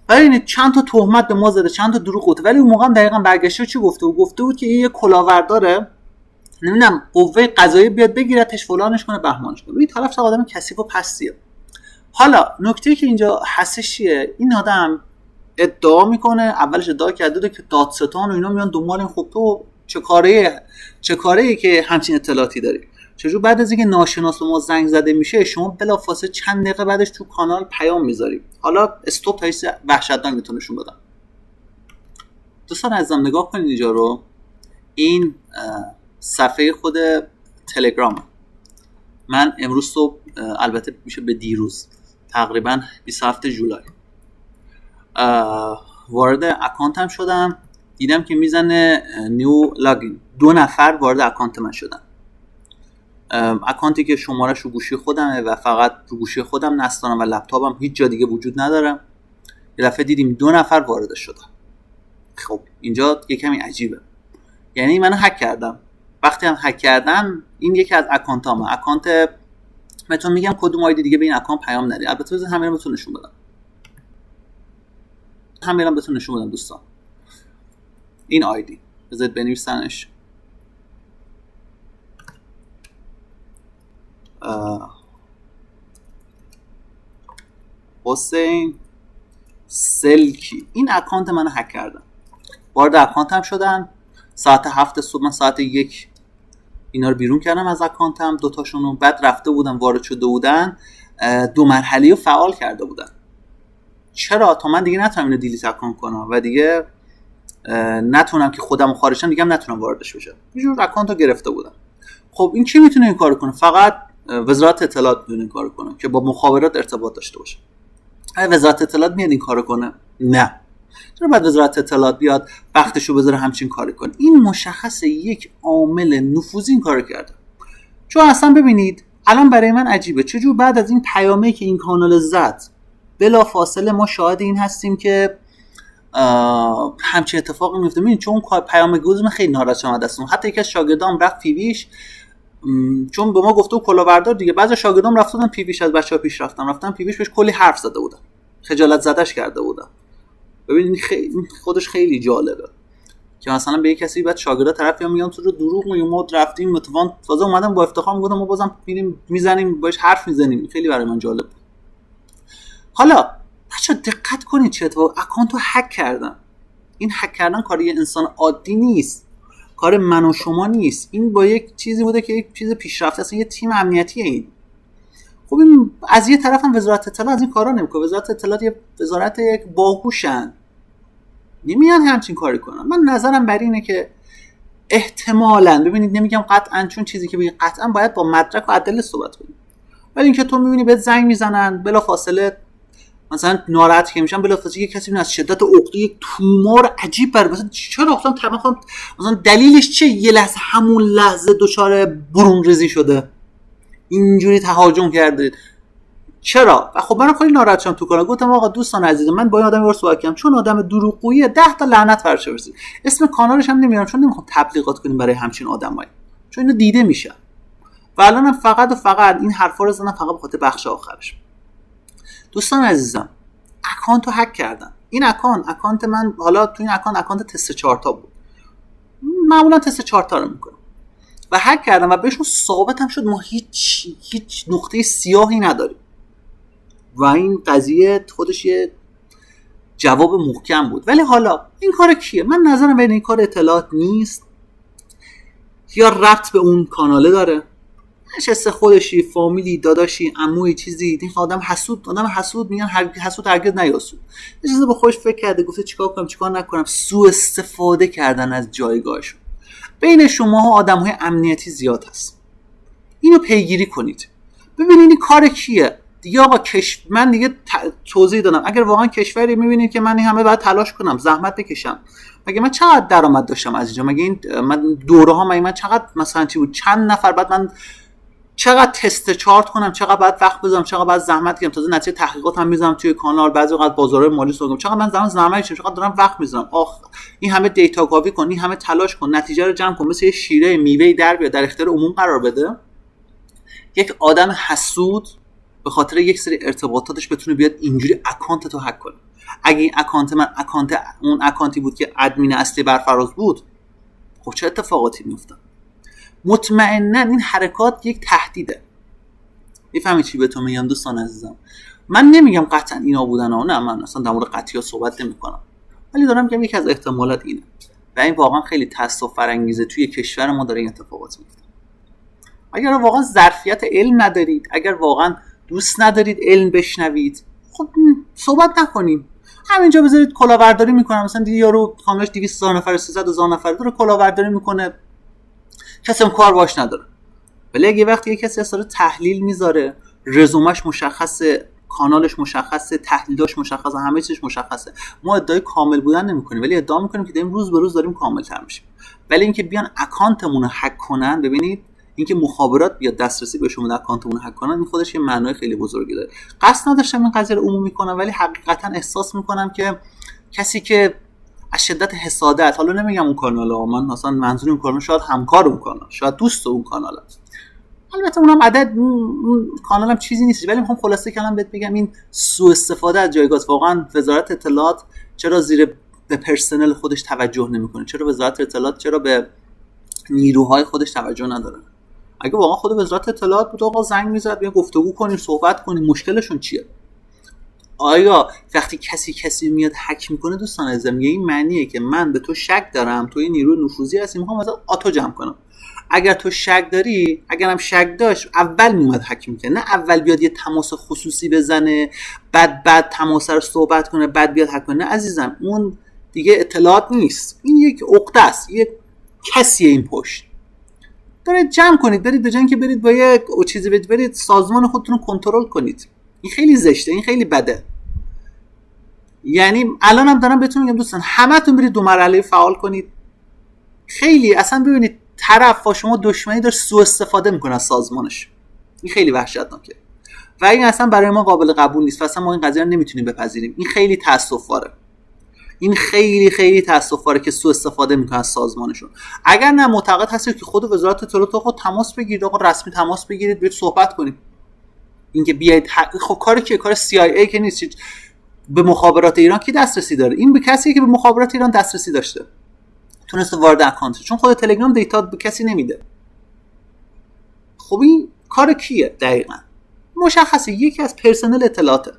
ولی چند تا تهمت به ما زده، چند تا دروغ گفته. ولی اون موقع هم دقیقاً برگشته چی گفته بود که این یه کلاورداره، نمیدونم قوه قضاییه بیاد بگیرتش فلانش کنه بهمانش کنه. این طرف آدم کثیف و پستیه. حالا نکته که اینجا هستش چیه؟ این آدم ادعا میکنه، اولش ادعا کرده که دادستان و اینا میان دنبال این. خب تو چه کاری که همچین اطلاعاتی داری؟ چجور بعد از اینکه ناشناس به ما زنگ زده میشه شما بلافاصله چند دقیقه بعدش تو کانال پیام میذاری؟ حالا استاپ تا ایست وحشتناک میتونه نشون بدم. دوستان عزیزم نگاه کنید اینجا رو. این صفحه خود تلگرام من امروز صبح، البته میشه به دیروز، تقریبا 27 جولای وارد اکانتم شدم، دیدم که میزنه نیو لاگین. 2 نفر وارد اکانت من شدن. اکانتی که شمارش رو گوشی خودمه و فقط رو گوشی خودم نصب دارم و لپتاپم هیچ جا دیگه وجود ندارم. یه دفعه دیدیم 2 نفر وارد شدن. خب اینجا یه کمی عجیبه، یعنی منو هک کردم. وقتی هم هک کردم، این یکی از اکانتامه. اکانت بهتون میگم کدوم آیدی دیگه به این اکانت پیام ندید. البته بذارید همین رو بهتون نشون بدم. همین بهتون نشون بدم دوستان. این آیدی بذارید بنویسنش. حسین سلکی. این اکانت منو هک کردن. وارد اکانتم شدن. ساعت 7 صبح، من ساعت 1 اینا رو بیرون کردم از اکانتم، 2 تاشونو. بعد رفته بودم وارد شده بودن، 2 مرحله‌ای رو فعال کرده بودن. چرا؟ تا من دیگه نتونم اینو دیلیت اکانت کنم و دیگه نتونم که خودمو خارجشم، دیگه هم نتونم واردش بشم. یه جور اکانت رو گرفته بودم. خب این کی میتونه این کارو کنه؟ فقط وزارت اطلاعات میتونه این کارو کنه که با مخابرات ارتباط داشته باشه. آیا وزارت اطلاعات میاد این کارو کنه؟ نه. چرا باید وزارت اطلاعات بیاد وقتشو بذاره همچین کاری کنه؟ این مشخصه یک عامل نفوذی این کارو کرده. چون اصلا ببینید الان برای من عجیبه چجور بعد از این پیامی که این کانال زد بلا فاصله ما شاهد این هستیم که همچین اتفاقی میفته. ببینید چون پیام گوز من خیلی ناراحت شدم دستم. حتی یکی از شاگردام رفت پیویش، چون به ما گفته بود کلاهبردار دیگه. بعضی شاگردام رفتن پیویش، از بچه‌ها پیش رفتن پیویش، بهش کلی حرف زده بودن، خجالت زدش کرده بودن. ببینید خودش خیلی جالبه که مثلا به یک کسی بعد شاگردا طرف میگن تو رو دروغ میگی، ما رفتیم متوان تازه اومدم با افتخار میگم ما بازم میریم میزنیم باش حرف میزنیم. خیلی برای من جالب. حالا بچا دقت کنید چه اتفاقی. اکانتو هک کردن. این هک کردن کار یه انسان عادی نیست، کار من و شما نیست. این با یک چیزی بوده که یک چیز پیشرفته است، یه تیم امنیتیه. این خب این از یه طرف هم وزارت اطلاعات از این کارا نمیکنه. وزارت اطلاعات یه وزارت یک باهوشن، نمیان همچین کاری کنن. من نظرم بر اینه که احتمالاً، ببینید نمیگم قطعاً، چون چیزی که بگید قطعاً باید با مدرک و ادله صحبت کنیم، ولی اینکه تو میبینی بهت زنگ میزنن بلا فاصله، مثلا ناراحت که میشن بلا فاصله یک کسی از شدت عقده یک تومار عجیب بر مثلا چرا مثلا دلیلش چه؟ یه لحظه همون لحظه دچار برون ریزی شده، اینجوری تهاجم کرده. چرا؟ و خب من خیلی ناراحت شدم تو کانال. گفتم آقا دوستان عزیز من با این آدمی واسه صحبت کردم، چون آدم دروغگویه 10 تا لعنت برش برسید. اسم کانالش هم نمیارم چون نمیخوام تبلیغات کنیم برای همچین آدمایی، چون اینو دیده میشه. و الانم فقط و فقط این حرفا رو زدم فقط به خاطر بخش آخرش. دوستان عزیزم اکانتو هک کردن. این اکانت من، حالا تو این اکانت تست 4 تا بود، معمولا تست 4 تا رو میکنم و هک کردم و بهشون ثابت هم شد ما هیچ نقطه سیاهی نداریم و این قضیه خودش یه جواب محکم بود. ولی حالا این کار کیه؟ من نظرم بین این کار اطلاعات نیست یا ربط به اون کاناله داره، نشسته خودشی، فامیلی، داداشی، عمویی، چیزی. این آدم حسود میگن حسود هرگز نیاسود. یه چیزی به خودش فکر کرده، گفته چیکار کنم چیکار نکنم، سوء استفاده کردن از جایگاهشون. بین شما آدم‌های امنیتی زیاد هست، اینو پیگیری کنید ببینید این کار کیه دیگه. آقا من دیگه توضیح دادم. اگر واقعا کشوری میبینید که من این همه باید تلاش کنم، زحمت بکشم، مگه من چقدر درآمد داشتم از اینجا؟ مگه این من دوره ها من چقدر مثلا چی بود، چند نفر بعد من چقدر تست چارت کنم، چقدر بعد وقت بذارم، چقدر بعد زحمت بکشم، تازه نتیجه تحقیقات هم میذارم توی کانال، بعضی وقت بازارهای مالی سوگم، چقدر من زحمت میکشم، چقدر دارم وقت میذارم. این همه دیتا کاوی کن، این همه تلاش کن، نتیجه رو جمع کن، مثل یه شیره میوه در بیاد در اختیار عموم قرار بده. یک آدم حسود به خاطر یک سری ارتباطاتش بتونه بیاد اینجوری اکانت تو هک کنه. اگه این اکانت من اون اکانتی بود که ادمین اصلی برفراز بود، خب چه اتفاقاتی میافتاد؟ مطمئنا این حرکات یک تهدیده. میفهمید چی بهتون میگم دوستان عزیزم؟ من نمیگم قطعا اینا بودن ها، نه، من اصلا در مورد قطعیات صحبت نمیکنم، ولی دارم میگم یکی از احتمالات اینه و این واقعا خیلی تأسف برانگیزه. توی کشور ما داره این اتفاقات میفته. اگر واقعا ظرفیت علم ندارید، اگر واقعا دوست ندارید علم بشنوید، خب صحبت نکنیم، همینجا بذارید کلاهبرداری میکنه. مثلا دیگه یارو کاملش 200,000 نفر 300,000 نفر داره کلاهبرداری میکنه، کسی هم کار باش نداره. ولی اگه وقتی یه کسی اصلا تحلیل میذاره، رزومش مشخصه، کانالش مشخصه، تحلیلاش مشخصه، همه چیزش مشخصه. ما ادعای کامل بودن نمی‌کنیم ولی ادعا می‌کنیم که داریم روز به روز داریم کامل‌تر میشیم. ولی اینکه بیان اکانتمون رو هک کنن، ببینید اینکه مخابرات بیاد دسترسی بهشون بده اکانتمون رو هک کنن، این خودش یه معنای خیلی بزرگی داره. قصد نداشتم این قضیه رو عمومی کنم ولی حقیقتا احساس می‌کنم که کسی که از شدت حسادت، حالا نمیگم اون کانالا، من مثلا منظور اون کانال شاید همکار اون کانال، شاید دوست اون کانال، البته اونم عدد اون کانالم چیزی نیست، ولی میخوام خلاصه کنم بهت بگم این سوء استفاده از جایگاه. واقعا وزارت اطلاعات چرا به پرسنل خودش توجه نمیکنه؟ چرا وزارت اطلاعات چرا به نیروهای خودش توجه نداره؟ اگه واقعا خود وزارت اطلاعات بود آقا زنگ میزد بیا گفتگو کنیم، صحبت کنیم، مشکلشون چیه؟ آیا وقتی کسی میاد هک میکنه دوستان عزیزم، یه این معنیه که من به تو شک دارم، تو یه نیروی نفوذی هستی، میخوام مثلا آتو جمع کنم. اگر تو شک داری، اگرم شک داشت اول میومد هک میکنه، نه اول بیاد یه تماس خصوصی بزنه بعد تماس رو صحبت کنه بعد بیاد هک کنه. نه عزیزم، اون دیگه اطلاعات نیست، این یک عقده است، یک کسیه این پشت. دارید جمع کنید، برید به جای اینکه برید با یک چیزی برید سازمان خودتون رو کنترل کنید. این خیلی زشته، این خیلی بده. یعنی الانم دارم بهتون میگم دوستان همتون برید دو مرحله فعال کنید. خیلی اصلا ببینید طرف با شما دشمنی داره سوء استفاده میکنه از سازمانش. این خیلی وحشتناکه و این اصلا برای ما قابل قبول نیست. اصلا ما این قضیه رو نمیتونیم بپذیریم. این خیلی تأسف‌باره. این خیلی تأسف‌باره که سوء استفاده میکنه از سازمانشون. اگر نه معتقد هستید که خود وزارت اطلاعات خود تماس بگیرید، آقا رسمی تماس بگیرید، برید صحبت کنید. اینکه بیاید خب کاری که کار CIA که نیست. به مخابرات ایران کی دسترسی داره؟ این به کسیه که به مخابرات ایران دسترسی داشته تونسته وارد اکانت، چون خود تلگرام دیتا به کسی نمیده. خب این کار کیه دقیقاً؟ مشخصه یکی از پرسنل اطلاعاته.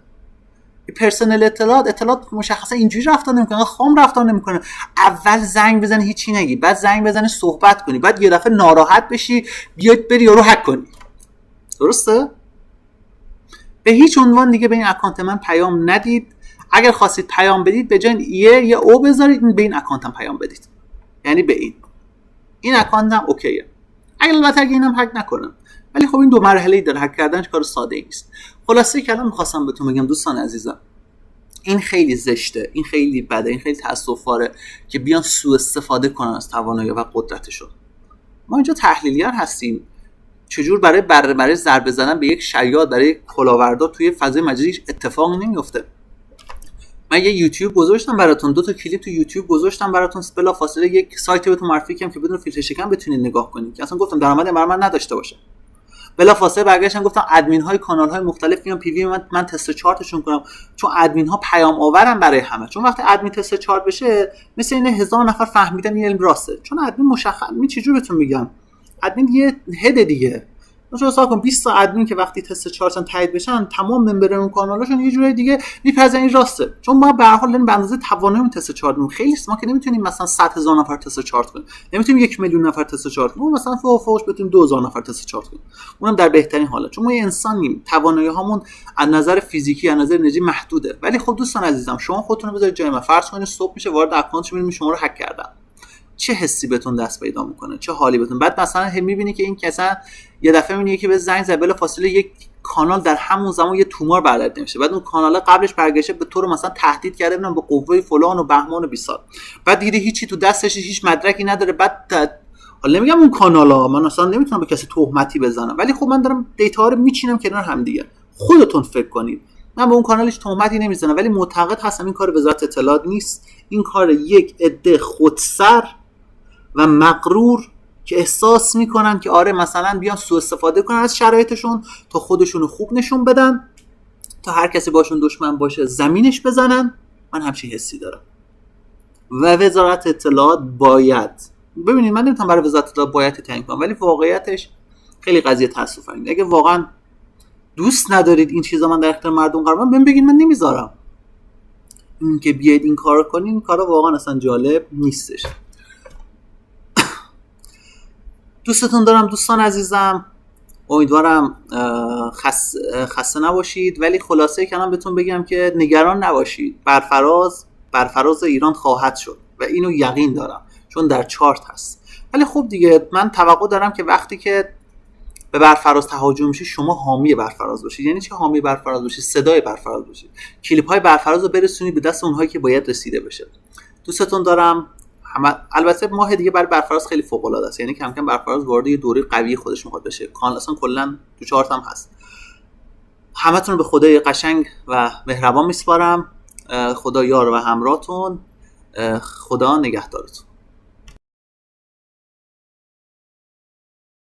پرسنل اطلاعات مشخصه اینجوری رفتار نمیکنه، خام رفتار نمیکنه. اول زنگ بزنه هیچی نگی، بعد زنگ بزنه صحبت کنی، بعد یه دفعه ناراحت بشی بیاد بری رو هک کنی. درسته؟ به هیچ عنوان دیگه به این اکانت من پیام ندید. اگر خواستید پیام بدید به جای یه او بذارید، به این اکانتم پیام بدید. یعنی به این اکانتم اوکیه. البته اگه اینم هک نکنم، ولی خب این دو مرحله‌ای داره، هک کردنش کار ساده ای نیست. خلاصه کلام می‌خواستم بهتون بگم دوستان عزیزم، این خیلی زشته، این خیلی بده، این خیلی تأسف‌باره که بیان سوء استفاده کنن از توانایی و قدرتشون. ما اینجا تحلیلگر هستیم. چجور برای ضربه زدن به یک شیاد، برای کلاهبردار توی فضای مجازی اتفاقی نمیفته. من یه یوتیوب گذاشتم براتون، 2 تا کلیپ تو یوتیوب گذاشتم براتون، بلافاصله یک سایتی بهتون معرفی کردم که بدون فیلتر شکن بتونید نگاه کنید، که اصلا گفتم درآمد من نداشته باشه. بلافاصله برگشتم گفتم ادمین های کانال های مختلف میان پی وی من تست چارتشون کنم، چون ادمین ها پیام آورن برای همه. چون وقتی ادمین تست چارت بشه مثل اینه 1000 نفر فهمیدن این علم راسته، چون ادمین مشخص چجوری بهتون میگم، ادمین یه هد دیگه. مثلا حساب کن 20 تا ادمین که وقتی تست چارتن تایید بشن، تمام ممبران اون کانالاشون یه جوری دیگه میپذیرن این راسته، چون ما به هر حال به اندازه تواناییمون تست چارت می‌کنیم. خیلی ما که نمیتونیم مثلا 100,000 نفر تست چارت کنیم، نمیتونیم 1 میلیون نفر تست چارت کنیم، مثلا فوقش بتونیم 2000 نفر تست چارت کنیم، اونم در بهترین حالت، چون ما یه انسانیم، توانایی‌هامون از نظر فیزیکی از نظر انرژی محدوده. ولی خب دوستان عزیزم، شما خودتون رو بذارید جای من، فرض کنید صبح میشه وارد اکانتش می‌بینید شما رو هک کردن، چه حسی بهتون دست پیدا میکنه؟ چه حالی بهتون؟ بعد مثلا هم میبینی که این کسا یه دفعه میبینی که به زنگ زد، بلافاصله یک کانال در همون زمان یه تومار برداشته میشه، بعد اون کانال قبلش برگشته به تو رو مثلا تهدید کرده به قوه فلان و بهمان و بیسار، بعد دیگه هیچی تو دستش، هیچ مدرکی نداره. بعد حالا نمیگم اون کانالا، من اصلا نمیتونم به کسی تهمتی بزنم، ولی خب من دارم دیتا رو میچینم کنار هم دیگه. خودتون فکر کنید، من به اون کانالش تهمتی نمیزنم، ولی معتقد هستم این کار وزارت اطلاعات نیست، این کار یک عده خودسر و مغرور که احساس میکنن که آره مثلا بیان سوء استفاده کنن از شرایطشون تا خودشونو خوب نشون بدن، تا هر کسی باشون دشمن باشه زمینش بزنن. من همچین حسی دارم و وزارت اطلاعات باید، ببینید من نمیتونم برای وزارت اطلاعات باید تعیین کنم، ولی واقعیتش خیلی قضیه تاسف انگیزه. اگه واقعا دوست ندارید این چیزا من در اختیار مردم قرار بدم، بگید من نمیذارم. این که بیاید این کارو کنین، این کارا واقعا اصلا جالب نیستش. دوستتون دارم دوستان عزیزم، امیدوارم خسته نباشید، ولی خلاصه کنم بهتون بگم که نگران نباشید، برفراز ایران خواهد شد و اینو یقین دارم چون در چارت هست. ولی خب دیگه من توقع دارم که وقتی که به برفراز تهاجم میشه، شما حامی برفراز باشید. یعنی چه حامی برفراز باشید؟ صدای برفراز باشید، کلیپ های برفراز رو برسونید به دست اونهایی که باید رسیده بشه. دوستتون دارم. البته ماه دیگه برای برفراز خیلی فوق العاده است، یعنی کم کم برفراز وارد یه دوره قوی خودش میخواد بشه. اصلا کلا تو چارت هم هست. همتون رو به خدای قشنگ و مهربان میسپارم. خدا یار و همراهتون. خدا نگهدارتون.